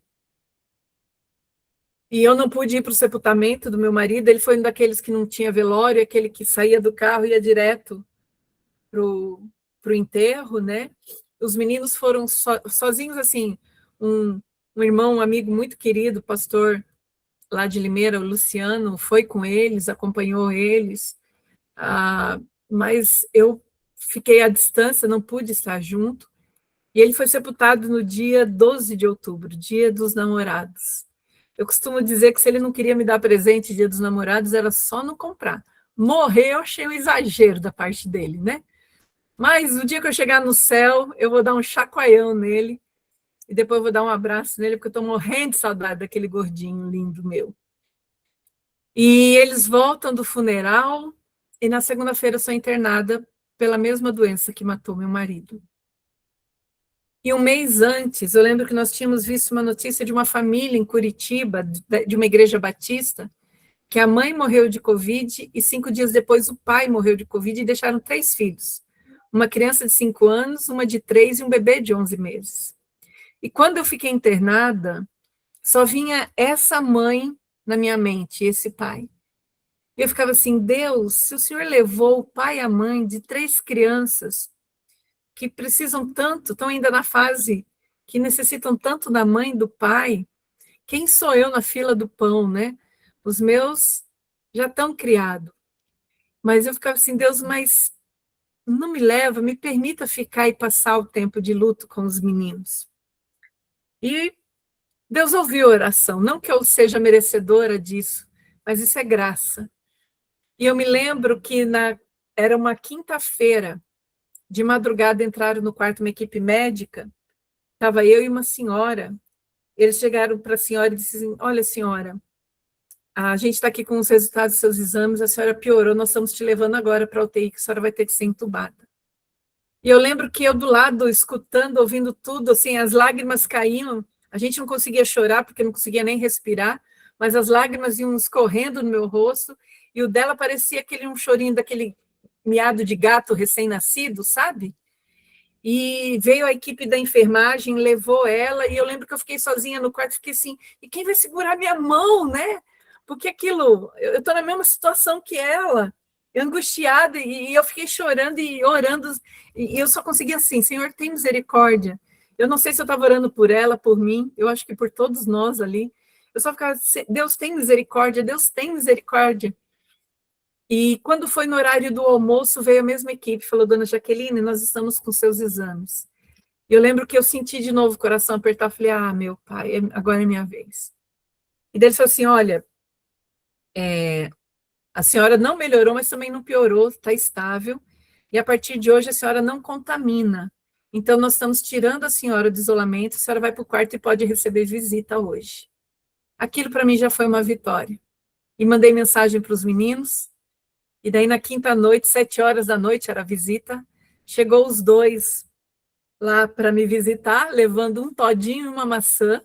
E eu não pude ir para o sepultamento do meu marido, ele foi um daqueles que não tinha velório, aquele que saía do carro e ia direto para o enterro, né? Os meninos foram sozinhos, assim, um irmão, um amigo muito querido, pastor lá de Limeira, o Luciano, foi com eles, acompanhou eles, mas eu fiquei à distância, não pude estar junto, e ele foi sepultado no dia 12 de outubro, dia dos namorados. Eu costumo dizer que se ele não queria me dar presente dia dos namorados, era só não comprar. Morrer eu achei um exagero da parte dele, né? Mas o dia que eu chegar no céu, eu vou dar um chacoalhão nele, e depois eu vou dar um abraço nele, porque eu estou morrendo de saudade daquele gordinho lindo meu. E eles voltam do funeral, e na segunda-feira eu sou internada pela mesma doença que matou meu marido. E um mês antes, eu lembro que nós tínhamos visto uma notícia de uma família em Curitiba, de uma igreja batista, que a mãe morreu de Covid e 5 dias depois o pai morreu de Covid e deixaram 3 filhos. Uma criança de 5 anos, uma de 3 e um bebê de 11 meses. E quando eu fiquei internada, só vinha essa mãe na minha mente, esse pai. E eu ficava assim: Deus, se o Senhor levou o pai e a mãe de 3 crianças que precisam tanto, estão ainda na fase que necessitam tanto da mãe e do pai, quem sou eu na fila do pão, né? Os meus já estão criados. Mas eu ficava assim: Deus, mas não me leva, me permita ficar e passar o tempo de luto com os meninos. E Deus ouviu a oração, não que eu seja merecedora disso, mas isso é graça. E eu me lembro que era uma quinta-feira, de madrugada entraram no quarto uma equipe médica, estava eu e uma senhora, eles chegaram para a senhora e disseram: olha, senhora, a gente está aqui com os resultados dos seus exames, a senhora piorou, nós estamos te levando agora para a UTI, que a senhora vai ter que ser entubada. E eu lembro que eu do lado, escutando, ouvindo tudo, assim, as lágrimas caíam, a gente não conseguia chorar, porque não conseguia nem respirar, mas as lágrimas iam escorrendo no meu rosto, e o dela parecia um chorinho daquele miado de gato recém-nascido, sabe? E veio a equipe da enfermagem, levou ela, e eu lembro que eu fiquei sozinha no quarto, fiquei assim: e quem vai segurar minha mão, né? Porque aquilo, eu estou na mesma situação que ela, angustiada, e eu fiquei chorando e orando, e eu só conseguia assim: Senhor, tem misericórdia. Eu não sei se eu estava orando por ela, por mim, eu acho que por todos nós ali. Eu só ficava assim: Deus tem misericórdia, Deus tem misericórdia. E quando foi no horário do almoço, veio a mesma equipe, falou: dona Jaqueline, nós estamos com seus exames. E eu lembro que eu senti de novo o coração apertar, falei: ah, meu pai, agora é minha vez. E daí ele falou assim: olha, a senhora não melhorou, mas também não piorou, está estável, e a partir de hoje a senhora não contamina. Então nós estamos tirando a senhora do isolamento, a senhora vai para o quarto e pode receber visita hoje. Aquilo para mim já foi uma vitória. E mandei mensagem para os meninos, e daí na quinta noite, 7 horas da noite, era a visita, chegou os 2 lá para me visitar, levando um todinho e uma maçã.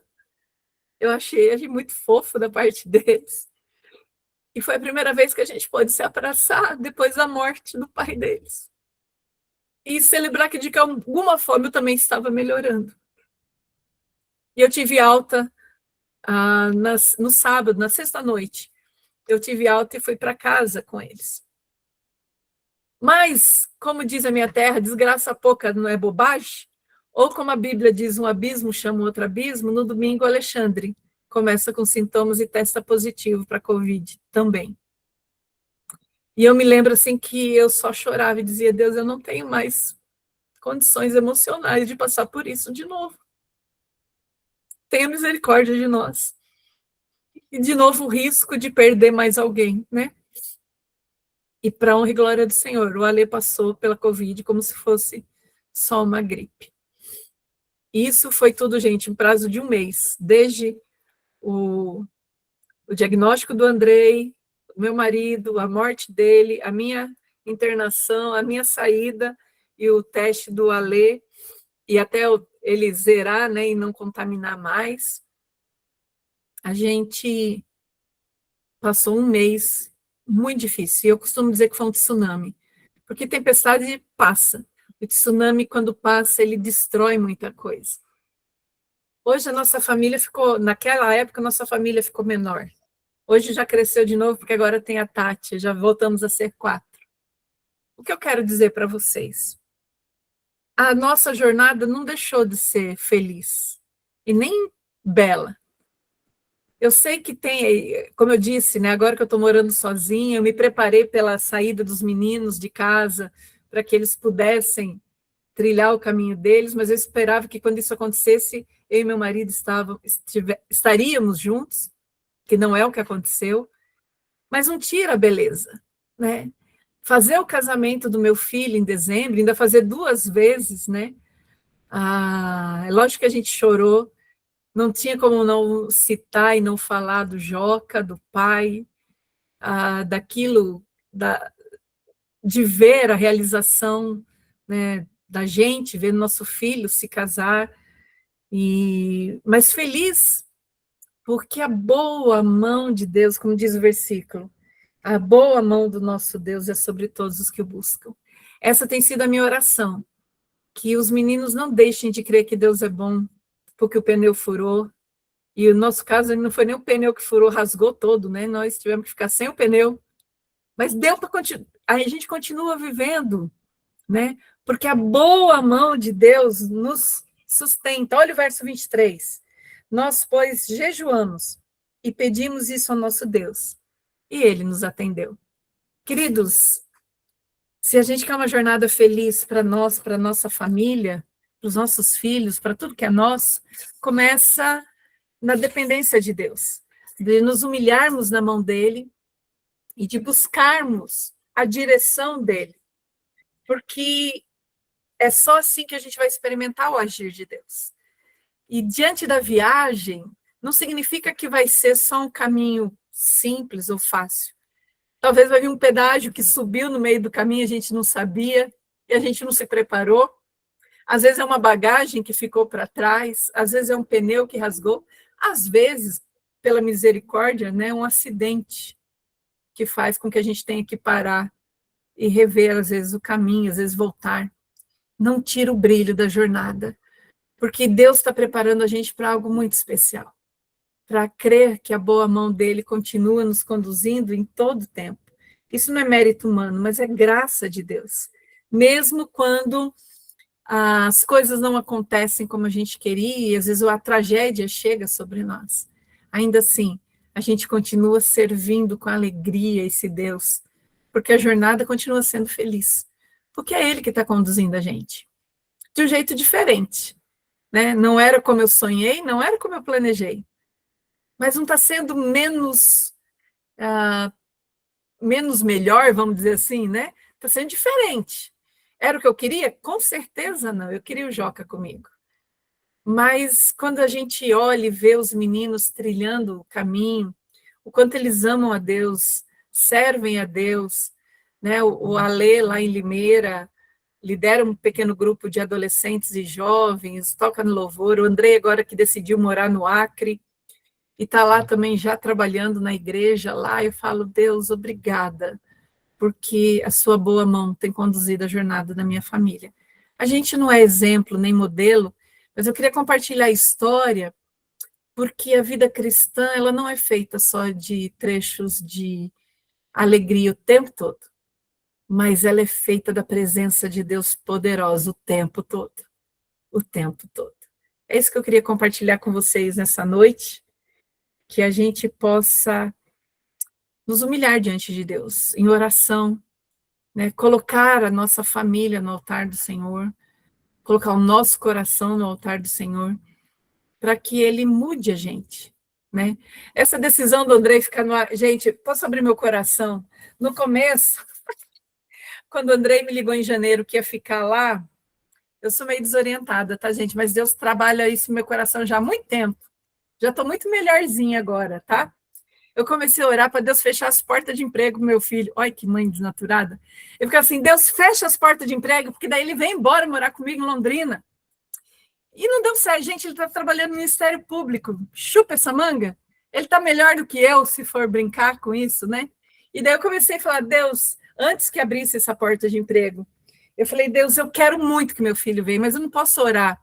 Eu achei muito fofo da parte deles. E foi a primeira vez que a gente pôde se abraçar depois da morte do pai deles. E celebrar que de alguma forma eu também estava melhorando. E eu tive alta no sábado, na sexta-noite. Eu tive alta e fui para casa com eles. Mas, como diz a minha terra, desgraça pouca não é bobagem? Ou como a Bíblia diz, um abismo chama outro abismo, no domingo Alexandre começa com sintomas e testa positivo para a Covid também. E eu me lembro assim que eu só chorava e dizia, Deus, eu não tenho mais condições emocionais de passar por isso de novo. Tenha misericórdia de nós. E de novo o risco de perder mais alguém, né? E para honra e glória do Senhor, o Ale passou pela Covid como se fosse só uma gripe. Isso foi tudo, gente, em prazo de um mês, desde o diagnóstico do Andrei, o meu marido, a morte dele, a minha internação, a minha saída e o teste do Ale, e até ele zerar, né, e não contaminar mais. A gente passou um mês muito difícil. E eu costumo dizer que foi um tsunami, porque tempestade passa. O tsunami, quando passa, ele destrói muita coisa. Hoje a nossa família ficou, naquela época, a nossa família ficou menor. Hoje já cresceu de novo, porque agora tem a Tati, já voltamos a ser 4. O que eu quero dizer para vocês? A nossa jornada não deixou de ser feliz, e nem bela. Eu sei que tem, como eu disse, né, agora que eu estou morando sozinha, eu me preparei pela saída dos meninos de casa, para que eles pudessem trilhar o caminho deles, mas eu esperava que quando isso acontecesse, eu e meu marido estaríamos juntos, que não é o que aconteceu, mas não tira a beleza, né? Fazer o casamento do meu filho em dezembro, ainda fazer 2 vezes, né? É lógico que a gente chorou, não tinha como não citar e não falar do Joca, do pai, daquilo, de ver a realização, né, da gente, ver nosso filho se casar, mas feliz, porque a boa mão de Deus, como diz o versículo, a boa mão do nosso Deus é sobre todos os que o buscam. Essa tem sido a minha oração, que os meninos não deixem de crer que Deus é bom, porque o pneu furou, e no nosso caso não foi nem o pneu que furou, rasgou todo, né? Nós tivemos que ficar sem o pneu, mas deu para continuar, a gente continua vivendo, né? Porque a boa mão de Deus nos sustenta. Olha o verso 23. Nós, pois, jejuamos e pedimos isso ao nosso Deus, e ele nos atendeu. Queridos, se a gente quer uma jornada feliz para nós, para nossa família, para os nossos filhos, para tudo que é nosso, começa na dependência de Deus, de nos humilharmos na mão dele e de buscarmos a direção dele, porque é só assim que a gente vai experimentar o agir de Deus. E diante da viagem, não significa que vai ser só um caminho simples ou fácil. Talvez vai vir um pedágio que subiu no meio do caminho, a gente não sabia, e a gente não se preparou. Às vezes é uma bagagem que ficou para trás, às vezes é um pneu que rasgou, às vezes, pela misericórdia, né, um acidente que faz com que a gente tenha que parar e rever, às vezes, o caminho, às vezes voltar. Não tira o brilho da jornada, porque Deus está preparando a gente para algo muito especial, para crer que a boa mão dele continua nos conduzindo em todo o tempo. Isso não é mérito humano, mas é graça de Deus. Mesmo quando as coisas não acontecem como a gente queria, e às vezes a tragédia chega sobre nós. Ainda assim, a gente continua servindo com alegria esse Deus, porque a jornada continua sendo feliz, porque é Ele que está conduzindo a gente, de um jeito diferente, né? Não era como eu sonhei, não era como eu planejei, mas não está sendo menos melhor, vamos dizer assim, né? Está sendo diferente. Era o que eu queria? Com certeza não, eu queria o Joca comigo. Mas quando a gente olha e vê os meninos trilhando o caminho, o quanto eles amam a Deus, servem a Deus, né? O Ale, lá em Limeira, lidera um pequeno grupo de adolescentes e jovens, toca no louvor. O Andrei, agora que decidiu morar no Acre, e está lá também já trabalhando na igreja lá, eu falo, Deus, obrigada, porque a sua boa mão tem conduzido a jornada da minha família. A gente não é exemplo nem modelo, mas eu queria compartilhar a história, porque a vida cristã, ela não é feita só de trechos de alegria o tempo todo, mas ela é feita da presença de Deus poderosa o tempo todo. O tempo todo. É isso que eu queria compartilhar com vocês nessa noite, que a gente possa nos humilhar diante de Deus, em oração, né? Colocar a nossa família no altar do Senhor, colocar o nosso coração no altar do Senhor, para que Ele mude a gente, né? Essa decisão do Andrei ficar no ar... Gente, posso abrir meu coração? No começo, quando o Andrei me ligou em janeiro que ia ficar lá, eu sou meio desorientada, tá, gente? Mas Deus trabalha isso no meu coração já há muito tempo. Já estou muito melhorzinha agora, tá? Eu comecei a orar para Deus fechar as portas de emprego pro meu filho. Olha que mãe desnaturada. Eu fico assim, Deus fecha as portas de emprego, porque daí ele vem embora morar comigo em Londrina. E não deu certo, gente, ele está trabalhando no Ministério Público. Chupa essa manga. Ele está melhor do que eu, se for brincar com isso, né? E daí eu comecei a falar, Deus, antes que abrisse essa porta de emprego, eu falei, Deus, eu quero muito que meu filho venha, mas eu não posso orar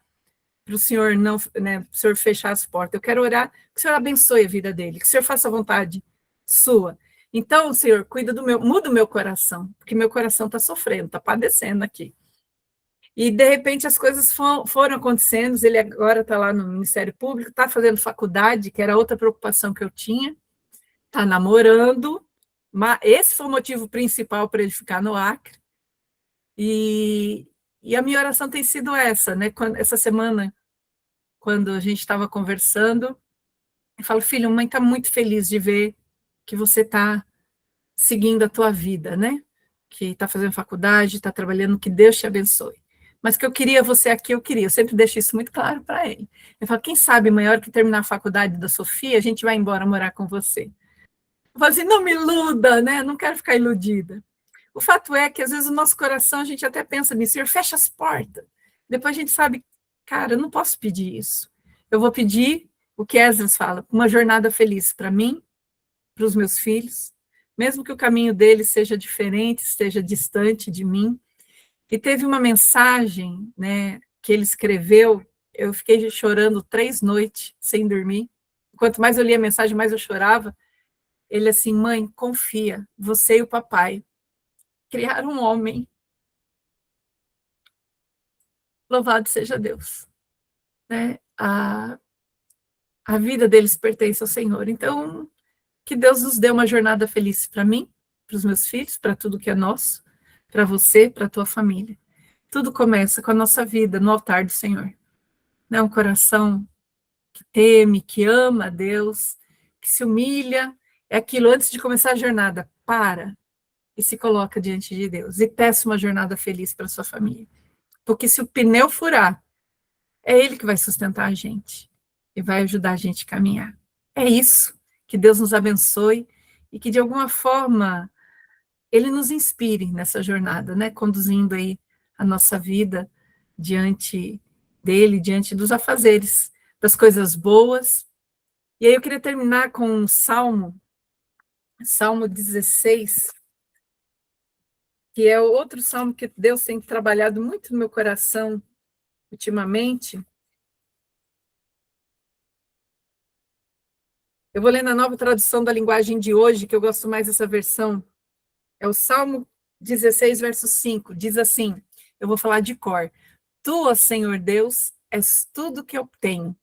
para o Senhor não, né, para o Senhor fechar as portas. Eu quero orar que o Senhor abençoe a vida dele, que o Senhor faça a vontade sua. Então, Senhor, cuida do meu, muda o meu coração, porque meu coração está sofrendo, está padecendo aqui. E, de repente, as coisas foram acontecendo, ele agora está lá no Ministério Público, está fazendo faculdade, que era outra preocupação que eu tinha, está namorando, mas esse foi o motivo principal para ele ficar no Acre. E a minha oração tem sido essa, né? Essa semana, quando a gente estava conversando, eu falo, filho, mãe está muito feliz de ver que você está seguindo a tua vida, né? Que está fazendo faculdade, está trabalhando, que Deus te abençoe. Mas que eu queria você aqui, eu sempre deixo isso muito claro para ele. Eu falo, quem sabe, mãe, a hora que terminar a faculdade da Sofia, a gente vai embora morar com você. Eu falo assim, não me iluda, né? Não quero ficar iludida. O fato é que, às vezes, o nosso coração, a gente até pensa nisso, Senhor, fecha as portas. Depois a gente sabe, cara, eu não posso pedir isso. Eu vou pedir o que Esdras fala, uma jornada feliz para mim, para os meus filhos, mesmo que o caminho deles seja diferente, esteja distante de mim. E teve uma mensagem, né, que ele escreveu, eu fiquei chorando 3 noites sem dormir. Quanto mais eu lia a mensagem, mais eu chorava. Ele assim, mãe, confia, você e o papai criaram um homem. Louvado seja Deus. Né? A vida deles pertence ao Senhor. Então, que Deus nos dê uma jornada feliz para mim, para os meus filhos, para tudo que é nosso, para você, para a tua família. Tudo começa com a nossa vida no altar do Senhor. Né? Um coração que teme, que ama a Deus, que se humilha. É aquilo, antes de começar a jornada, para e se coloca diante de Deus. E peça uma jornada feliz para a sua família. Porque se o pneu furar, é Ele que vai sustentar a gente e vai ajudar a gente a caminhar. É isso. Que Deus nos abençoe e que, de alguma forma, Ele nos inspire nessa jornada, né? Conduzindo aí a nossa vida diante dEle, diante dos afazeres, das coisas boas. E aí eu queria terminar com um Salmo 16, que é outro salmo que Deus tem trabalhado muito no meu coração ultimamente. Eu vou ler na nova tradução da linguagem de hoje, que eu gosto mais dessa versão. É o Salmo 16, verso 5. Diz assim, eu vou falar de cor. Tu, ó Senhor Deus, és tudo que eu tenho.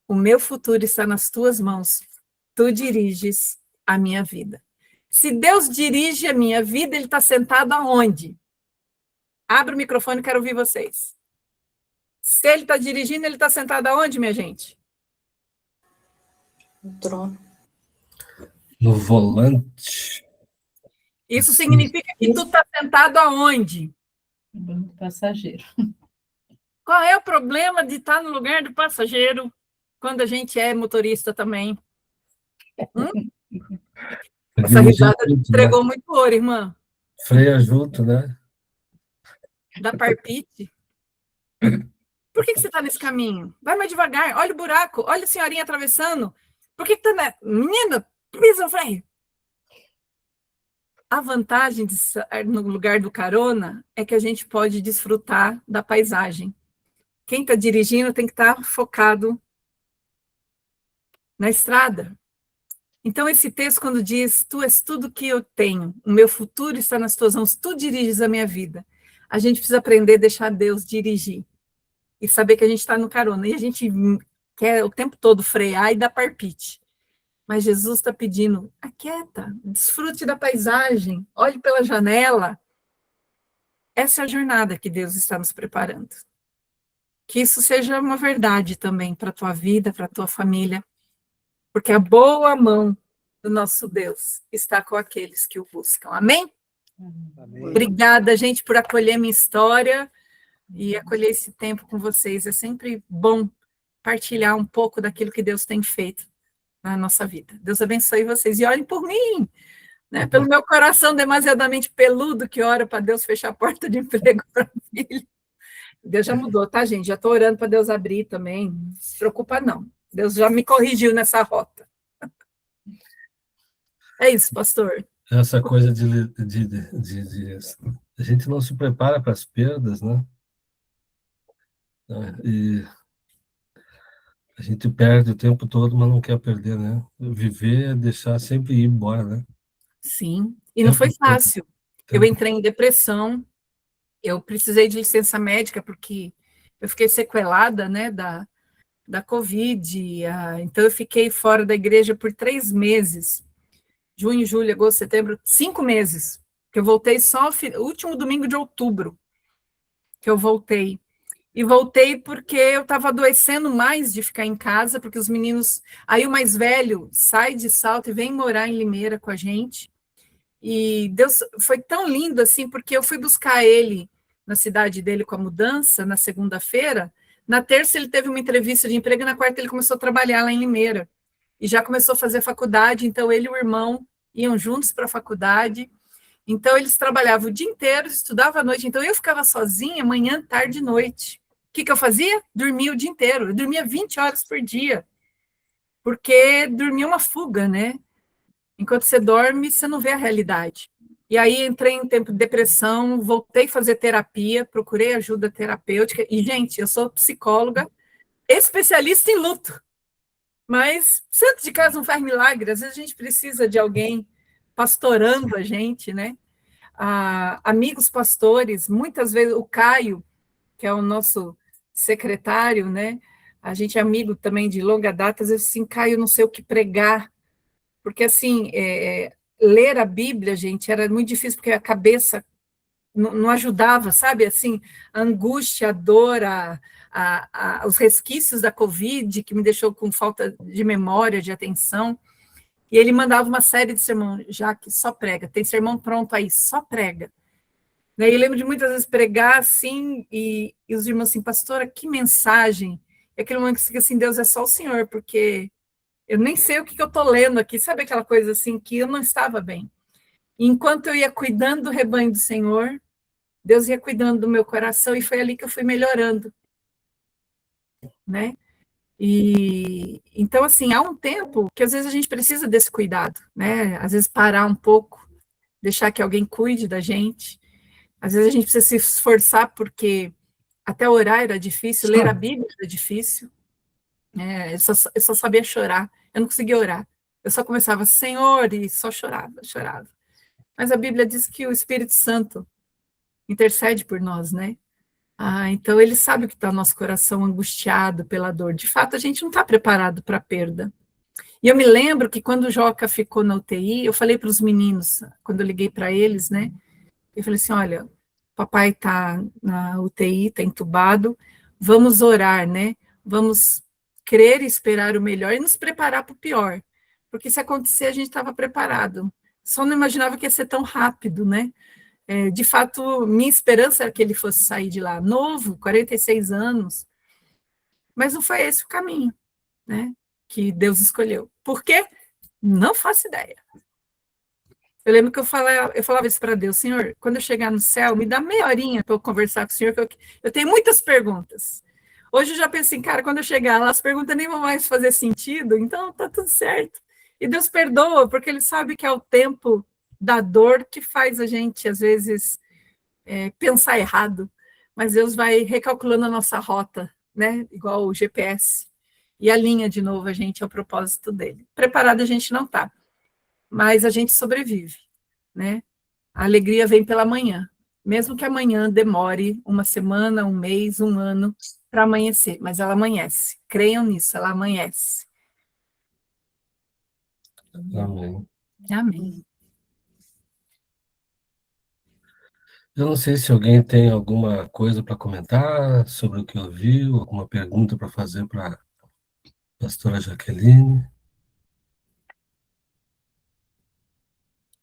O meu futuro está nas tuas mãos. Tu diriges a minha vida. Se Deus dirige a minha vida, Ele está sentado aonde? Abre o microfone, quero ouvir vocês. Se Ele está dirigindo, Ele está sentado aonde, minha gente? No trono. No volante. Isso significa que tu está sentado aonde? No banco do passageiro. Qual é o problema de estar no lugar do passageiro quando a gente é motorista também? Essa risada entregou muito ouro, irmã. Freia junto, né? Dá parpite. Por que você está nesse caminho? Vai mais devagar, olha o buraco, olha a senhorinha atravessando. Por que tá na... Menina, pisa o freio. A vantagem de estar no lugar do carona é que a gente pode desfrutar da paisagem. Quem está dirigindo tem que estar focado na estrada. Então, esse texto, quando diz, tu és tudo que eu tenho, o meu futuro está nas tuas mãos, tu diriges a minha vida. A gente precisa aprender a deixar Deus dirigir. E saber que a gente está no carona. E a gente quer o tempo todo frear e dar parpite. Mas Jesus está pedindo, aquieta, desfrute da paisagem, olhe pela janela. Essa é a jornada que Deus está nos preparando. Que isso seja uma verdade também para a tua vida, para a tua família. Porque a boa mão do nosso Deus está com aqueles que o buscam. Amém? Amém. Obrigada, gente, por acolher minha história e acolher esse tempo com vocês. É sempre bom partilhar um pouco daquilo que Deus tem feito na nossa vida. Deus abençoe vocês. E olhem por mim, né? Pelo meu coração demasiadamente peludo que ora para Deus fechar a porta de emprego para filho. Deus já mudou, tá, gente? Já estou orando para Deus abrir também. Não se preocupa, não. Deus já me corrigiu nessa rota. É isso, pastor. Essa coisa a gente não se prepara para as perdas, né? E a gente perde o tempo todo, mas não quer perder, né? Viver é deixar sempre ir embora, né? Sim, e não foi fácil. Eu entrei em depressão, eu precisei de licença médica porque eu fiquei sequelada, né, da Covid, então eu fiquei fora da igreja por 3 meses, junho, julho, agosto, setembro, 5 meses, que eu voltei só o último domingo de outubro, que eu voltei. E voltei porque eu estava adoecendo mais de ficar em casa, porque os meninos... Aí o mais velho sai de Salto e vem morar em Limeira com a gente. E Deus foi tão lindo assim, porque eu fui buscar ele na cidade dele com a mudança, na segunda-feira. Na terça ele teve uma entrevista de emprego e na quarta ele começou a trabalhar lá em Limeira. E já começou a fazer faculdade, então ele e o irmão iam juntos para a faculdade. Então eles trabalhavam o dia inteiro, estudavam à noite. Então eu ficava sozinha manhã, tarde e noite. O que eu fazia? Dormia o dia inteiro. Eu dormia 20 horas por dia. Porque dormia uma fuga, né? Enquanto você dorme, você não vê a realidade. E aí entrei em tempo de depressão, voltei a fazer terapia, procurei ajuda terapêutica. E, gente, eu sou psicóloga, especialista em luto. Mas santo de casa não faz milagre. Às vezes a gente precisa de alguém pastorando a gente, né? Amigos pastores, muitas vezes o Caio, que é o nosso secretário, né? A gente é amigo também de longa data, às vezes assim, Caio, não sei o que pregar, porque assim, ler a Bíblia, gente, era muito difícil, porque a cabeça não ajudava, sabe? Assim, a angústia, a dor, os resquícios da Covid, que me deixou com falta de memória, de atenção. E ele mandava uma série de sermão, Jaque, só prega, tem sermão pronto aí, só prega. E eu lembro de muitas vezes pregar assim, e os irmãos assim, pastora, que mensagem. E aquele momento que você fica assim, Deus, é só o Senhor, porque eu nem sei o que eu estou lendo aqui, sabe aquela coisa assim, que eu não estava bem. E enquanto eu ia cuidando do rebanho do Senhor, Deus ia cuidando do meu coração, e foi ali que eu fui melhorando, né? E então, assim, há um tempo que às vezes a gente precisa desse cuidado, né? Às vezes parar um pouco, deixar que alguém cuide da gente. Às vezes a gente precisa se esforçar, porque até orar era difícil, ler a Bíblia era difícil, né? Eu só sabia chorar, eu não conseguia orar. Eu só começava, Senhor, e só chorava, chorava. Mas a Bíblia diz que o Espírito Santo intercede por nós, né? Então ele sabe o que está no nosso coração angustiado pela dor. De fato, a gente não está preparado para a perda. E eu me lembro que quando o Joca ficou na UTI, eu falei para os meninos, quando eu liguei para eles, né? Eu falei assim, olha, papai está na UTI, está entubado, vamos orar, né? Vamos crer e esperar o melhor e nos preparar para o pior. Porque se acontecer, a gente estava preparado. Só não imaginava que ia ser tão rápido, né? De fato, minha esperança era que ele fosse sair de lá novo, 46 anos, mas não foi esse o caminho, né, que Deus escolheu. Por quê? Não faço ideia. Eu lembro que eu falava isso para Deus, Senhor, quando eu chegar no céu, me dá meia horinha para eu conversar com o Senhor, que eu tenho muitas perguntas. Hoje eu já penso assim, cara, quando eu chegar lá, as perguntas nem vão mais fazer sentido, então tá tudo certo. E Deus perdoa, porque Ele sabe que é o tempo da dor que faz a gente, às vezes, pensar errado. Mas Deus vai recalculando a nossa rota, né? Igual o GPS. E alinha de novo a gente ao propósito dele. Preparado a gente não está, mas a gente sobrevive, né? A alegria vem pela manhã, mesmo que amanhã demore uma semana, um mês, um ano para amanhecer, mas ela amanhece. Creiam nisso, ela amanhece. Amém. Amém. Eu não sei se alguém tem alguma coisa para comentar sobre o que ouviu, alguma pergunta para fazer para a pastora Jaqueline.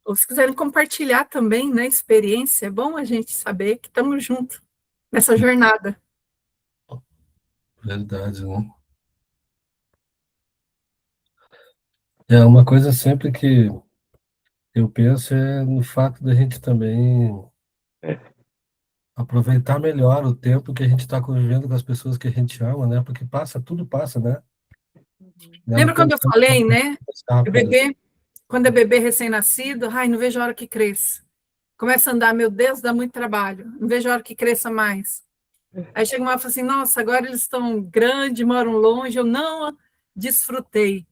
Ou se quiserem compartilhar também, né, experiência, é bom a gente saber que estamos juntos nessa jornada. Verdade, né? É uma coisa sempre que eu penso é no fato da gente também aproveitar melhor o tempo que a gente está convivendo com as pessoas que a gente ama, né? Porque passa, tudo passa, né? Não Lembra tem quando eu tempo falei, né? para O rápido. bebê, quando é bebê recém-nascido, ai, não vejo a hora que cresça. Começa a andar, meu Deus, dá muito trabalho. Não vejo a hora que cresça mais. Aí chega uma hora e fala assim, nossa, agora eles estão grandes, moram longe, eu não desfrutei.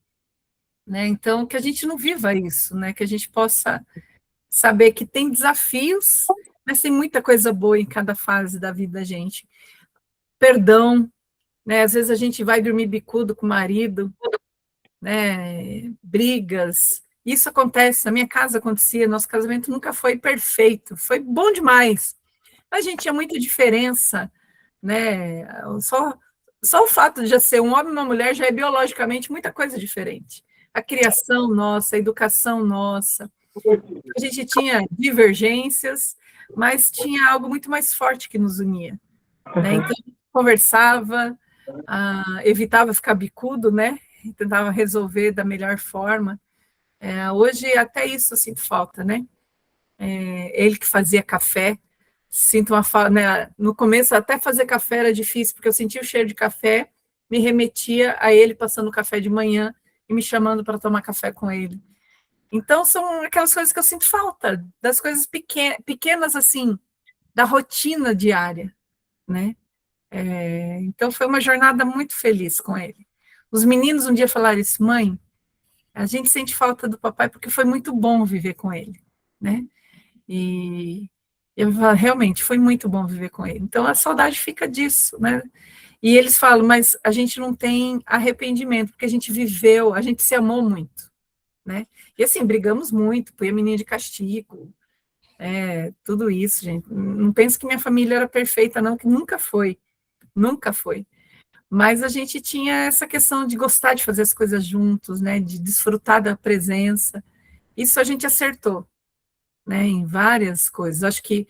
Né? Então, que a gente não viva isso, né? Que a gente possa saber que tem desafios, mas tem muita coisa boa em cada fase da vida da gente. Perdão, né? Às vezes a gente vai dormir bicudo com o marido, né? Brigas. Isso acontece, na minha casa acontecia, nosso casamento nunca foi perfeito, foi bom demais. A gente tinha muita diferença, né? Só o fato de já ser um homem e uma mulher já é biologicamente muita coisa diferente. A criação nossa, a educação nossa. A gente tinha divergências, mas tinha algo muito mais forte que nos unia. Né? Então, conversava, evitava ficar bicudo, né? Tentava resolver da melhor forma. Hoje, até isso eu sinto falta, né? Ele que fazia café, sinto uma falta, né? No começo, até fazer café era difícil, porque eu sentia o cheiro de café, me remetia a ele passando café de manhã e me chamando para tomar café com ele. Então, são aquelas coisas que eu sinto falta, das coisas pequenas, assim, da rotina diária, né? Então, foi uma jornada muito feliz com ele. Os meninos um dia falaram isso, mãe, a gente sente falta do papai porque foi muito bom viver com ele, né? E eu falo, realmente, foi muito bom viver com ele. Então, a saudade fica disso, né? E eles falam, mas a gente não tem arrependimento, porque a gente viveu, a gente se amou muito, né? E assim, brigamos muito, põe a menina de castigo, tudo isso, gente. Não penso que minha família era perfeita, não, que nunca foi, nunca foi. Mas a gente tinha essa questão de gostar de fazer as coisas juntos, né? De desfrutar da presença. Isso a gente acertou, né, em várias coisas. Acho que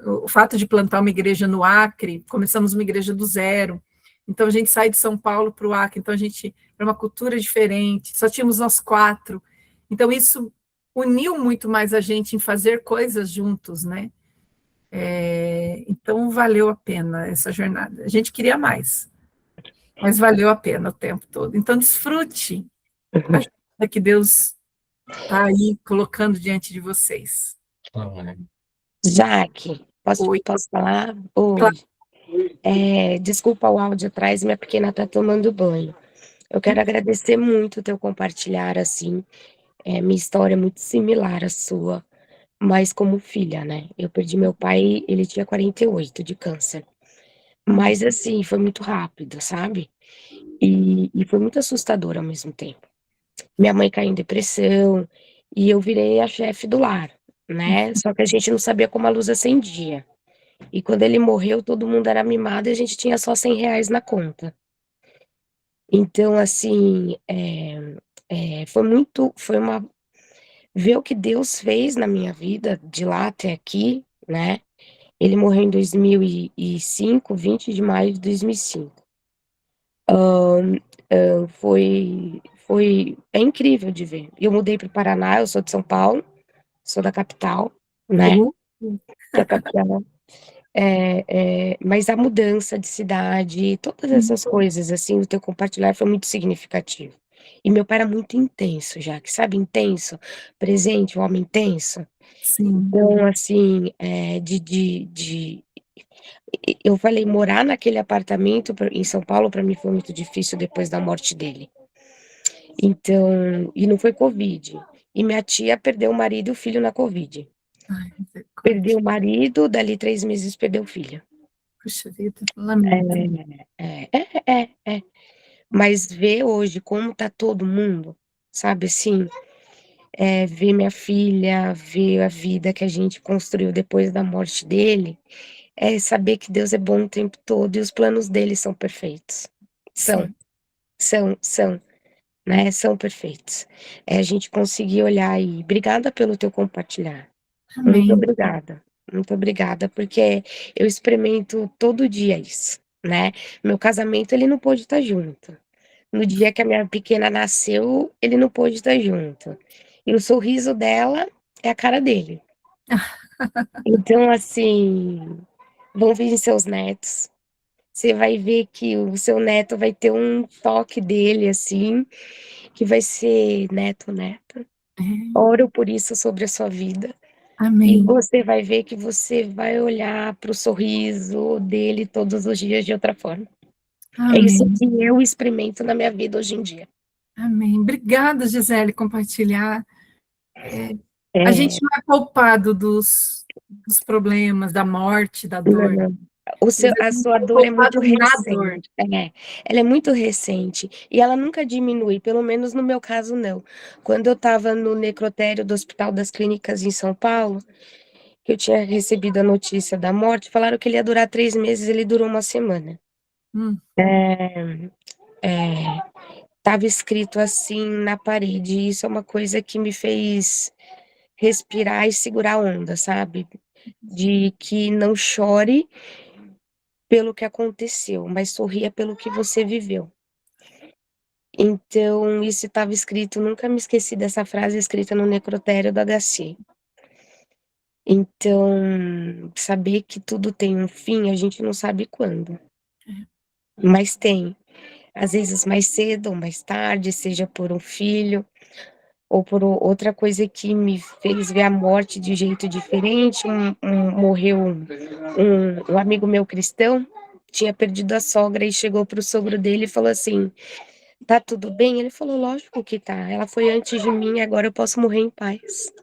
o fato de plantar uma igreja no Acre, começamos uma igreja do zero, então a gente sai de São Paulo para o Acre, então a gente era uma cultura diferente, só tínhamos nós 4, então isso uniu muito mais a gente em fazer coisas juntos, né? Então valeu a pena essa jornada. A gente queria mais, mas valeu a pena o tempo todo. Então desfrute a jornada que Deus está aí colocando diante de vocês. Amém. Jaque, Oi. posso falar? Oi. Claro. Desculpa o áudio atrás, minha pequena está tomando banho. Eu quero agradecer muito o teu compartilhar, assim. Minha história é muito similar à sua, mas como filha, né? Eu perdi meu pai, ele tinha 48 de câncer. Mas, assim, foi muito rápido, sabe? E foi muito assustador ao mesmo tempo. Minha mãe caiu em depressão e eu virei a chefe do lar, né? Só que a gente não sabia como a luz acendia. E quando ele morreu, todo mundo era mimado e a gente tinha só R$ 100 na conta. Então, assim, ver o que Deus fez na minha vida, de lá até aqui, né? Ele morreu em 2005, 20 de maio de 2005. É incrível de ver. Eu mudei para o Paraná, eu sou de São Paulo, sou da capital, né? Da capital. Mas a mudança de cidade, todas essas coisas, assim, o teu compartilhar foi muito significativo. E meu pai era muito intenso, já que sabe, intenso, presente, um homem intenso. Sim. Então, assim, eu falei, morar naquele apartamento em São Paulo para mim foi muito difícil depois da morte dele. Então, e não foi Covid. E minha tia perdeu o marido e o filho na Covid. Ai, misericórdia. Perdeu o marido, dali 3 meses perdeu o filho. Puxa vida, lamento. É. Mas ver hoje como tá todo mundo, sabe assim, ver minha filha, ver a vida que a gente construiu depois da morte dele, é saber que Deus é bom o tempo todo e os planos dele são perfeitos. São, Sim. são, né? São perfeitos. A gente conseguir olhar e obrigada pelo teu compartilhar. Amém. Muito obrigada, porque eu experimento todo dia isso, né? Meu casamento, ele não pôde estar junto. No dia que a minha pequena nasceu, ele não pôde estar junto. E o sorriso dela é a cara dele. Então, assim, vão vir seus netos. Você vai ver que o seu neto vai ter um toque dele, assim, que vai ser neto, neta. Oro por isso sobre a sua vida. E Amém. você vai ver que você vai olhar para o sorriso dele todos os dias de outra forma. É isso Amém. que eu experimento na minha vida hoje em dia. Amém. Obrigada, Gisele, compartilhar. A É, gente não é poupado dos problemas, da morte, da dor. não. Mas a A gente sua é dor é muito poupado na dor. recente. Ela é muito recente e ela nunca diminui, pelo menos no meu caso, não. Quando eu estava no necrotério do Hospital das Clínicas em São Paulo, que eu tinha recebido a notícia da morte, falaram que ele ia durar 3 meses, ele durou 1 semana. Estava escrito assim na parede, e isso é uma coisa que me fez respirar e segurar a onda, sabe? De que não chore pelo que aconteceu, mas sorria pelo que você viveu. Então, isso estava escrito, nunca me esqueci dessa frase escrita no necrotério do HC. Então, saber que tudo tem um fim, a gente não sabe quando, mas tem. Às vezes mais cedo ou mais tarde, seja por um filho, ou por outra coisa que me fez ver a morte de jeito diferente. Morreu um amigo meu cristão, tinha perdido a sogra e chegou para o sogro dele e falou assim: tá tudo bem? Ele falou: lógico que tá. Ela foi antes de mim, agora eu posso morrer em paz.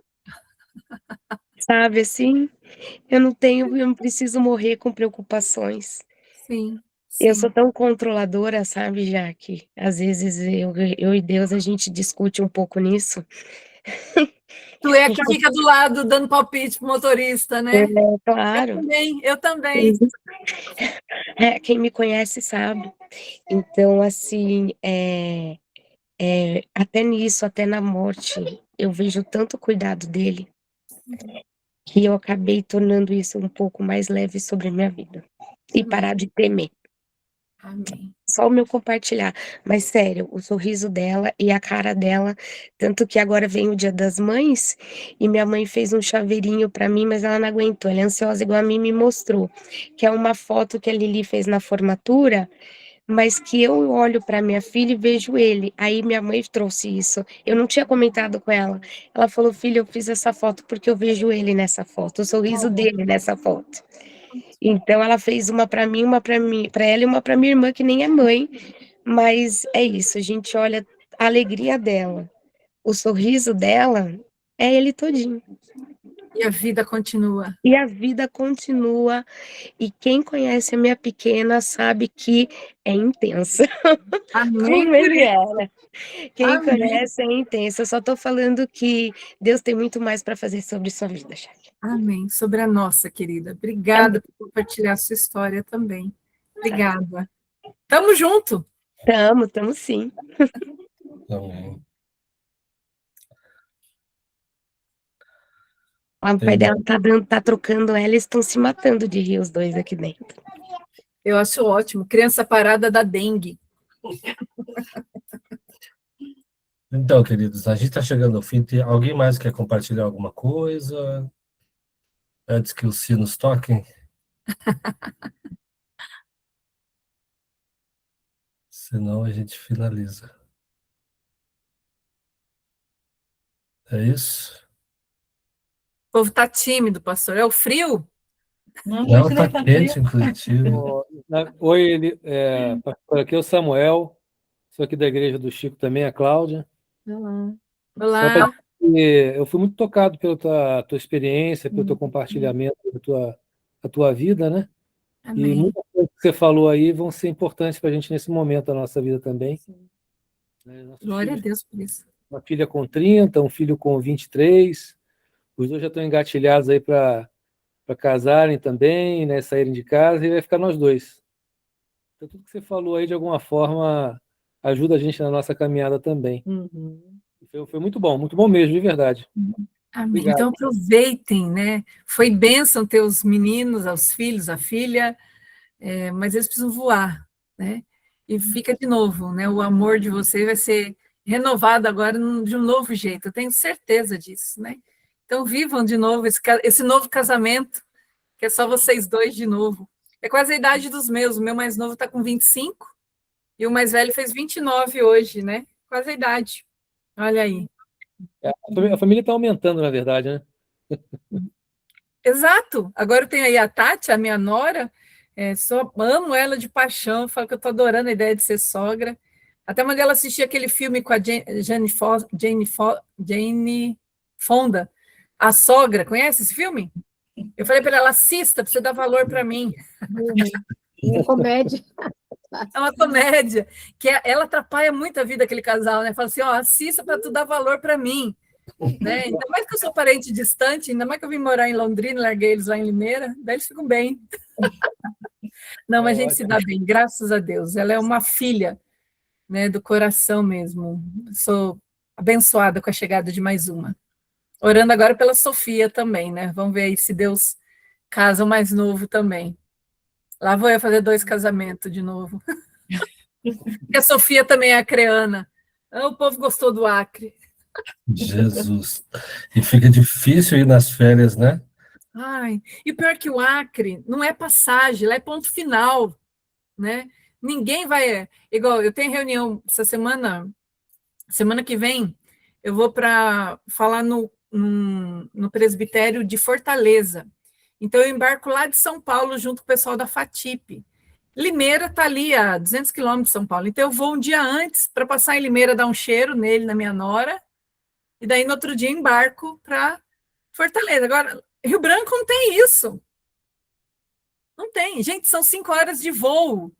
Sabe assim? Eu não preciso morrer com preocupações. Sim, Eu sou sim. tão controladora, sabe, Jaque? Às vezes eu e Deus a gente discute um pouco nisso. Tu é a que fica do lado dando palpite pro motorista, né? Claro. Eu também. Quem me conhece sabe. Então, assim, até nisso, até na morte, eu vejo tanto cuidado dele, que eu acabei tornando isso um pouco mais leve sobre a minha vida. E parar de temer. Amém. Só o meu compartilhar. Mas sério, o sorriso dela e a cara dela, tanto que agora vem o Dia das Mães, e minha mãe fez um chaveirinho para mim, mas ela não aguentou, ela é ansiosa igual a mim, me mostrou, que é uma foto que a Lili fez na formatura, mas que eu olho para minha filha e vejo ele. Aí minha mãe trouxe isso. Eu não tinha comentado com ela. Ela falou: "Filha, eu fiz essa foto porque eu vejo ele nessa foto, o sorriso dele nessa foto". Então ela fez uma para mim, para ela e uma para minha irmã que nem é mãe, mas é isso, a gente olha a alegria dela, o sorriso dela, é ele todinho. E a vida continua. E a vida continua, e quem conhece a minha pequena sabe que é intensa, Amém como por ele isso. era. Quem Amém. conhece é intensa, eu só tô falando que Deus tem muito mais para fazer sobre sua vida, Jaque. Amém. Sobre a nossa, querida. Obrigada por compartilhar a sua história também. Obrigada. Tamo junto. Tamo sim. Amém. O pai dela tá trocando ela, eles estão se matando de rir os dois aqui dentro. Eu acho ótimo. Criança parada da dengue. Então, queridos, a gente está chegando ao fim. Alguém mais quer compartilhar alguma coisa antes que os sinos toquem? Senão a gente finaliza. É isso? O povo está tímido, pastor. É o frio? Não, Não, hoje tá não tá quente frio. em Curitiba. Oi, pastor, aqui é o Samuel, sou aqui da igreja do Chico também, a Cláudia. Só para Olá. dizer, eu fui muito tocado pela tua experiência, pelo teu compartilhamento da tua vida, né? E Amém. muitas coisas que você falou aí vão ser importantes para a gente nesse momento da nossa vida também. Né? Nossos Glória a filhos, Deus por isso. uma filha com 30, um filho com 23, os dois já estão engatilhados aí para casarem também, né? Saírem de casa, e vai ficar nós dois. Então, tudo que você falou aí, de alguma forma, ajuda a gente na nossa caminhada também. Foi muito bom mesmo, de verdade. Amém. Obrigado. Então aproveitem, né? Foi bênção ter os meninos, os filhos, a filha, mas eles precisam voar, né? E fica de novo, né? O amor de vocês vai ser renovado agora de um novo jeito, eu tenho certeza disso, né? Então vivam de novo esse novo casamento, que é só vocês dois de novo. É quase a idade dos meus, o meu mais novo está com 25 e o mais velho fez 29 hoje, né? Quase a idade. Olha aí. A família está aumentando, na verdade, né? Exato. Agora eu tenho aí a Tati, a minha nora, só amo ela de paixão, falo que eu estou adorando a ideia de ser sogra. Até mandei ela assistir aquele filme com a Jane Fonda, A Sogra. Conhece esse filme? Eu falei para ela, assista, para você dar valor para mim. É comédia. É uma comédia, que ela atrapalha muito a vida daquele casal, né? Fala assim, ó, assista para tu dar valor para mim. Né? Ainda mais que eu sou parente distante, ainda mais que eu vim morar em Londrina, larguei eles lá em Limeira, daí eles ficam bem. Não, mas a gente se dá bem, graças a Deus. Ela é uma filha, né, do coração mesmo. Sou abençoada com a chegada de mais uma. Orando agora pela Sofia também, né? Vamos ver aí se Deus casa o mais novo também. Lá vou eu fazer 2 casamentos de novo. Porque a Sofia também é acreana. O povo gostou do Acre. Jesus. E fica difícil ir nas férias, né? Ai, e pior que o Acre não é passagem, lá é ponto final, né? Ninguém vai. Igual, eu tenho reunião essa semana que vem, eu vou para falar no presbitério de Fortaleza. Então, eu embarco lá de São Paulo junto com o pessoal da FATIP. Limeira está ali a 200 quilômetros de São Paulo. Então, eu vou um dia antes para passar em Limeira, dar um cheiro nele, na minha nora, e daí no outro dia embarco para Fortaleza. Agora, Rio Branco não tem isso. Não tem. Gente, são 5 horas de voo.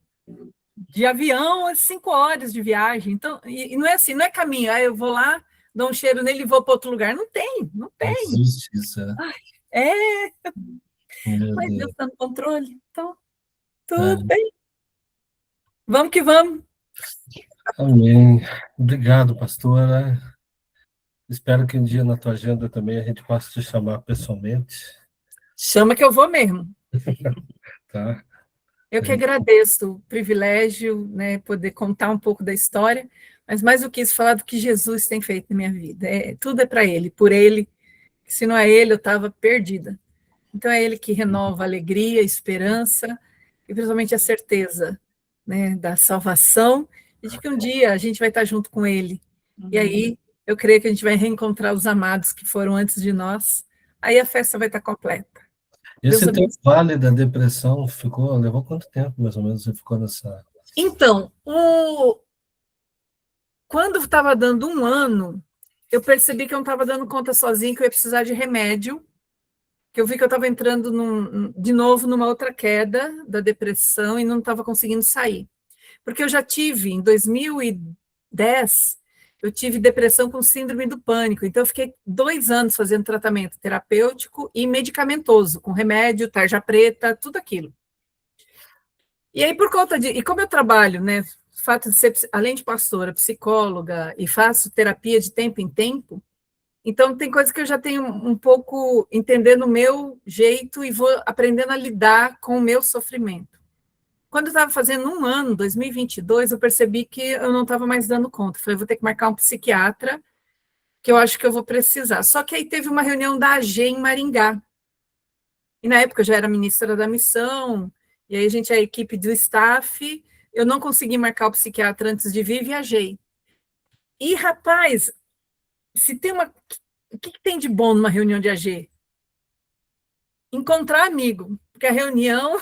De avião, 5 horas de viagem. Então, e não é assim, não é caminho. Aí eu vou lá, dou um cheiro nele e vou para outro lugar. Não tem, não tem. Existe isso, Mas Deus está no controle. Então, tudo bem. Vamos que vamos. Amém. Obrigado, pastora. Espero que um dia na tua agenda também a gente possa te chamar pessoalmente. Chama que eu vou mesmo. Tá? Eu que agradeço o privilégio, né, poder contar um pouco da história, mas mais do que isso, falar do que Jesus tem feito na minha vida. Tudo é para Ele, por Ele. Se não é Ele, eu estava perdida. Então é Ele que renova a alegria, a esperança e principalmente a certeza, né, da salvação e de que um dia a gente vai estar junto com Ele. E aí eu creio que a gente vai reencontrar os amados que foram antes de nós. Aí a festa vai estar completa. Esse teu vale da depressão levou quanto tempo, mais ou menos, você ficou nessa... Então, quando estava dando 1 ano, eu percebi que eu não estava dando conta sozinha, que eu ia precisar de remédio, que eu vi que eu estava entrando de novo numa outra queda da depressão e não estava conseguindo sair. Porque eu já tive, em 2010, eu tive depressão com síndrome do pânico, então eu fiquei 2 anos fazendo tratamento terapêutico e medicamentoso, com remédio, tarja preta, tudo aquilo. E aí, por conta de... E como eu trabalho, né, o fato de ser, além de pastora, psicóloga, e faço terapia de tempo em tempo, então tem coisas que eu já tenho um pouco entendendo o meu jeito e vou aprendendo a lidar com o meu sofrimento. Quando eu estava fazendo 1 ano, 2022, eu percebi que eu não estava mais dando conta. Falei, vou ter que marcar um psiquiatra, que eu acho que eu vou precisar. Só que aí teve uma reunião da AG em Maringá. E na época eu já era ministra da missão, e aí a gente, a equipe do staff, eu não consegui marcar o psiquiatra antes de vir, viajei. E, rapaz, se tem uma... O que tem de bom numa reunião de AG? Encontrar amigo, porque a reunião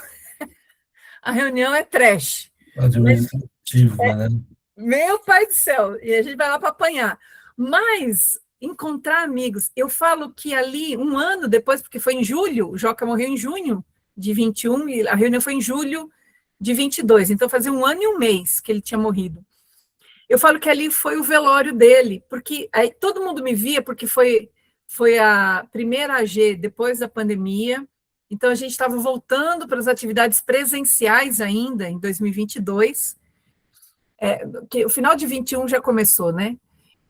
é trash. Administrativa, né? Meu pai do céu, e a gente vai lá para apanhar. Mas encontrar amigos, eu falo que ali, um ano depois, porque foi em julho, o Joca morreu em junho de 21, e a reunião foi em julho de 22, então fazia um ano e um mês que ele tinha morrido. Eu falo que ali foi o velório dele, porque aí todo mundo me via, porque foi a primeira AG depois da pandemia, então a gente estava voltando para as atividades presenciais ainda, em 2022, que o final de 21 já começou, né?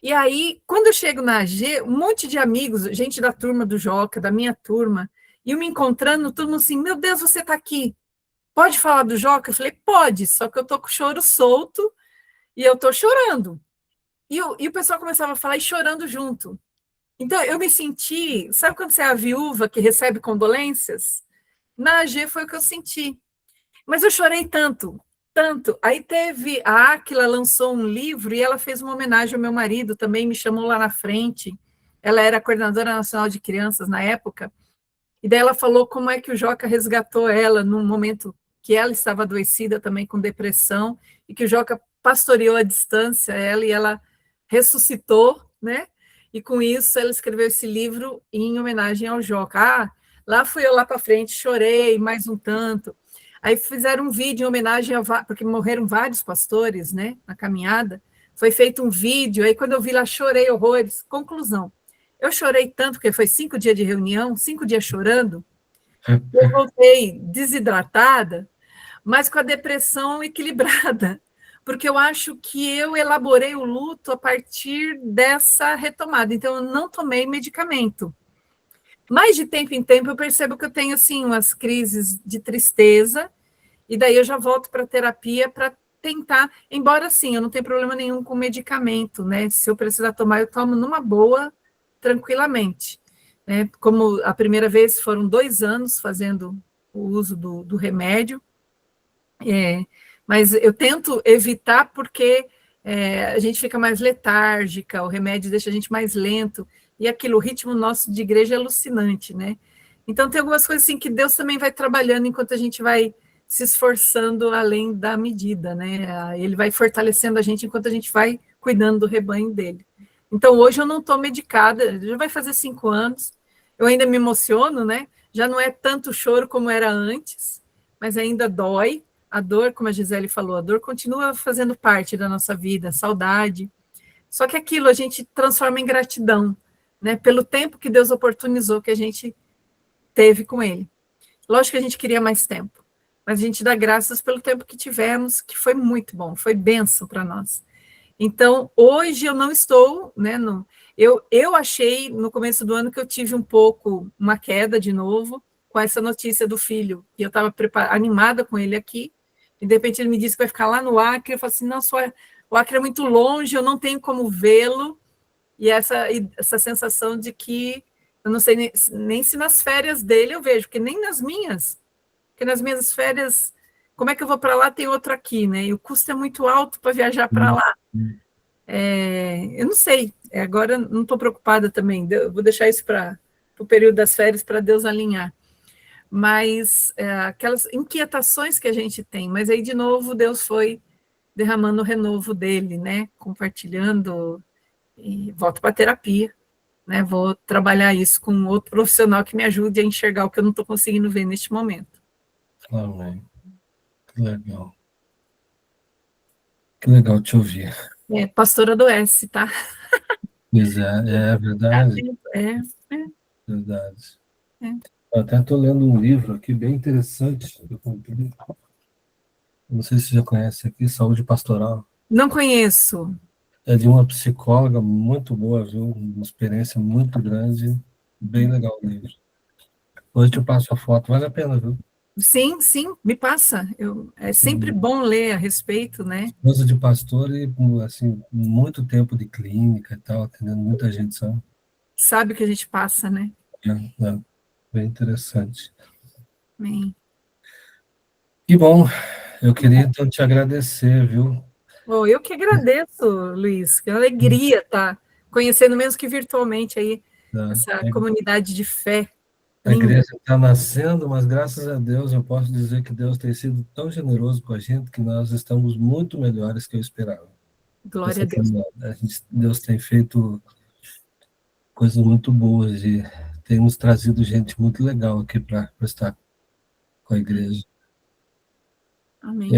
E aí, quando eu chego na AG, um monte de amigos, gente da turma do Joca, da minha turma, e me encontrando, todo mundo assim, meu Deus, você está aqui, pode falar do Joca? Eu falei, pode, só que eu estou com o choro solto, e eu estou chorando. E o pessoal começava a falar e chorando junto. Então, eu me senti, sabe quando você é a viúva que recebe condolências? Na AG foi o que eu senti. Mas eu chorei tanto, tanto. Aí teve, a Áquila lançou um livro e ela fez uma homenagem ao meu marido, também me chamou lá na frente. Ela era coordenadora nacional de crianças na época, e daí ela falou como é que o Joca resgatou ela num momento que ela estava adoecida também com depressão, e que o Joca pastoreou à distância ela, e ela ressuscitou, né? E com isso ela escreveu esse livro em homenagem ao Joca. Ah, lá fui eu lá para frente, chorei mais um tanto. Aí fizeram um vídeo em homenagem porque morreram vários pastores, né, na caminhada. Foi feito um vídeo, aí quando eu vi lá, chorei horrores. Conclusão, eu chorei tanto, porque foi 5 dias de reunião, 5 dias chorando, eu voltei desidratada, mas com a depressão equilibrada, porque eu acho que eu elaborei o luto a partir dessa retomada, então eu não tomei medicamento. Mas de tempo em tempo eu percebo que eu tenho, assim, umas crises de tristeza, e daí eu já volto para a terapia para tentar, embora, assim, eu não tenho problema nenhum com medicamento, né? Se eu precisar tomar, eu tomo numa boa, tranquilamente. Né? Como a primeira vez foram 2 anos fazendo o uso do remédio, mas eu tento evitar porque a gente fica mais letárgica, o remédio deixa a gente mais lento, e aquilo, o ritmo nosso de igreja é alucinante, né? Então tem algumas coisas assim que Deus também vai trabalhando enquanto a gente vai se esforçando além da medida, né? Ele vai fortalecendo a gente enquanto a gente vai cuidando do rebanho dele. Então hoje eu não estou medicada, já vai fazer 5 anos, eu ainda me emociono, né? Já não é tanto choro como era antes, mas ainda dói. A dor, como a Gisele falou, a dor continua fazendo parte da nossa vida, a saudade. Só que aquilo a gente transforma em gratidão, né? Pelo tempo que Deus oportunizou que a gente teve com Ele. Lógico que a gente queria mais tempo, mas a gente dá graças pelo tempo que tivemos, que foi muito bom, foi bênção para nós. Então, hoje eu não estou, né? Eu achei no começo do ano que eu tive um pouco uma queda de novo com essa notícia do filho, e eu estava animada com ele aqui, e de repente ele me disse que vai ficar lá no Acre, eu falei assim, não, o Acre é muito longe, eu não tenho como vê-lo, e essa sensação de que eu não sei nem se nas férias dele eu vejo, porque nem nas minhas, porque nas minhas férias, como é que eu vou para lá, tem outro aqui, né? E o custo é muito alto para viajar para lá. Eu não sei, agora não estou preocupada também, vou deixar isso para o período das férias para Deus alinhar. Mas aquelas inquietações que a gente tem, mas aí de novo Deus foi derramando o renovo dele, né? Compartilhando, e volto para a terapia, né? Vou trabalhar isso com outro profissional que me ajude a enxergar o que eu não estou conseguindo ver neste momento. Amém. Que legal. Que legal te ouvir. Pastora do S, tá? Pois é verdade. Verdade. Eu até estou lendo um livro aqui bem interessante que eu comprei. Não sei se você já conhece aqui, Saúde Pastoral. Não conheço. É de uma psicóloga muito boa, viu? Uma experiência muito grande. Bem legal o livro. Depois eu te passo a foto, vale a pena, viu? Sim, me passa. É sempre bom ler a respeito, né? Esposa de pastor e, assim, muito tempo de clínica e tal, atendendo muita gente, sabe? Sabe o que a gente passa, né? É bem interessante. Amém. Que bom. Eu queria, então, te agradecer, viu? Bom, eu que agradeço, Luiz. Que alegria estar conhecendo, mesmo que virtualmente, aí, essa comunidade de fé. A igreja está nascendo, mas graças a Deus eu posso dizer que Deus tem sido tão generoso com a gente que nós estamos muito melhores que eu esperava. Glória a Deus. Deus tem feito coisas muito boas e tem nos trazido gente muito legal aqui para estar com a igreja. Amém.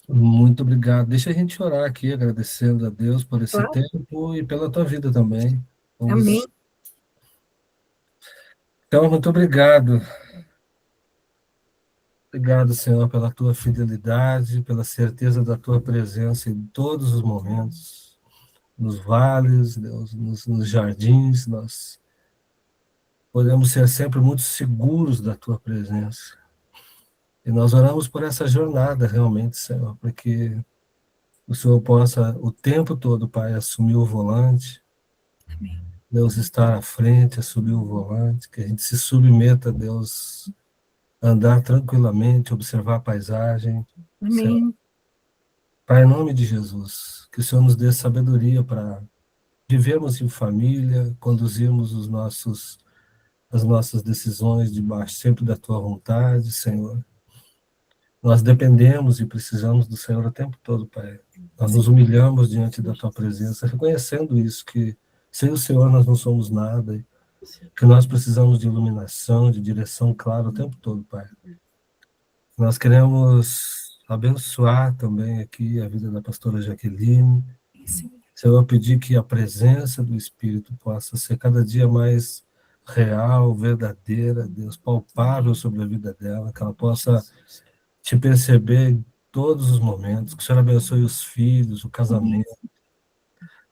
Muito obrigado. Deixa a gente orar aqui, agradecendo a Deus por esse Claro. tempo e pela tua vida também. Amém. Então, muito obrigado. Obrigado, Senhor, pela tua fidelidade, pela certeza da tua presença em todos os momentos, nos vales, Deus, nos jardins, nós podemos ser sempre muito seguros da tua presença. E nós oramos por essa jornada realmente, Senhor, para que o Senhor possa o tempo todo, Pai, assumir o volante, Deus estar à frente, assumir o volante, que a gente se submeta, Deus, andar tranquilamente, observar a paisagem. Amém. Senhor. Pai, em nome de Jesus, que o Senhor nos dê sabedoria para vivermos em família, conduzirmos as nossas decisões debaixo sempre da Tua vontade, Senhor. Nós dependemos e precisamos do Senhor o tempo todo, Pai. Nós nos humilhamos diante da Tua presença, reconhecendo isso, que sem o Senhor nós não somos nada, que nós precisamos de iluminação, de direção clara o tempo todo, Pai. Nós queremos abençoar também aqui a vida da pastora Jaqueline. Senhor, eu pedir que a presença do Espírito possa ser cada dia mais real, verdadeira, Deus, palpável sobre a vida dela, que ela possa te perceber em todos os momentos, que o Senhor abençoe os filhos, o casamento,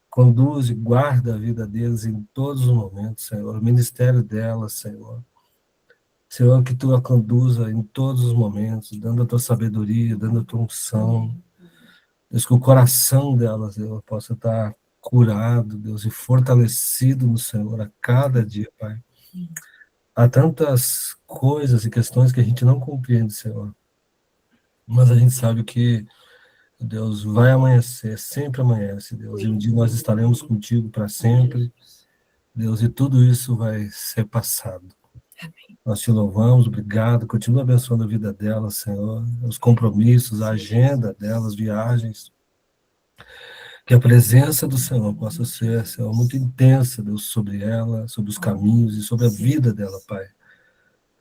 conduz e guarda a vida deles em todos os momentos, Senhor, o ministério delas, Senhor. Senhor, que Tu a conduza em todos os momentos, dando a Tua sabedoria, dando a Tua unção. Deus, que o coração delas, Deus, possa estar curado, Deus, e fortalecido no Senhor a cada dia, Pai. Há tantas coisas e questões que a gente não compreende, Senhor. Mas a gente sabe que, Deus, vai amanhecer, sempre amanhece, Deus. E um dia nós estaremos contigo para sempre, Deus, e tudo isso vai ser passado. Nós te louvamos, obrigado. Continua abençoando a vida delas, Senhor, os compromissos, a agenda delas, viagens. Que a presença do Senhor possa ser, Senhor, muito intensa, Deus, sobre ela, sobre os caminhos e sobre a vida dela, Pai.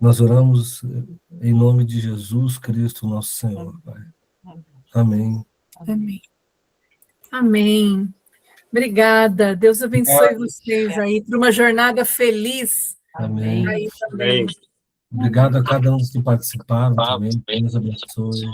Nós oramos em nome de Jesus Cristo, nosso Senhor, Pai. Amém. Amém. Amém. Obrigada. Deus abençoe vocês aí para uma jornada feliz. Amém. Aí também. Obrigado a cada um dos que participaram também. Deus abençoe.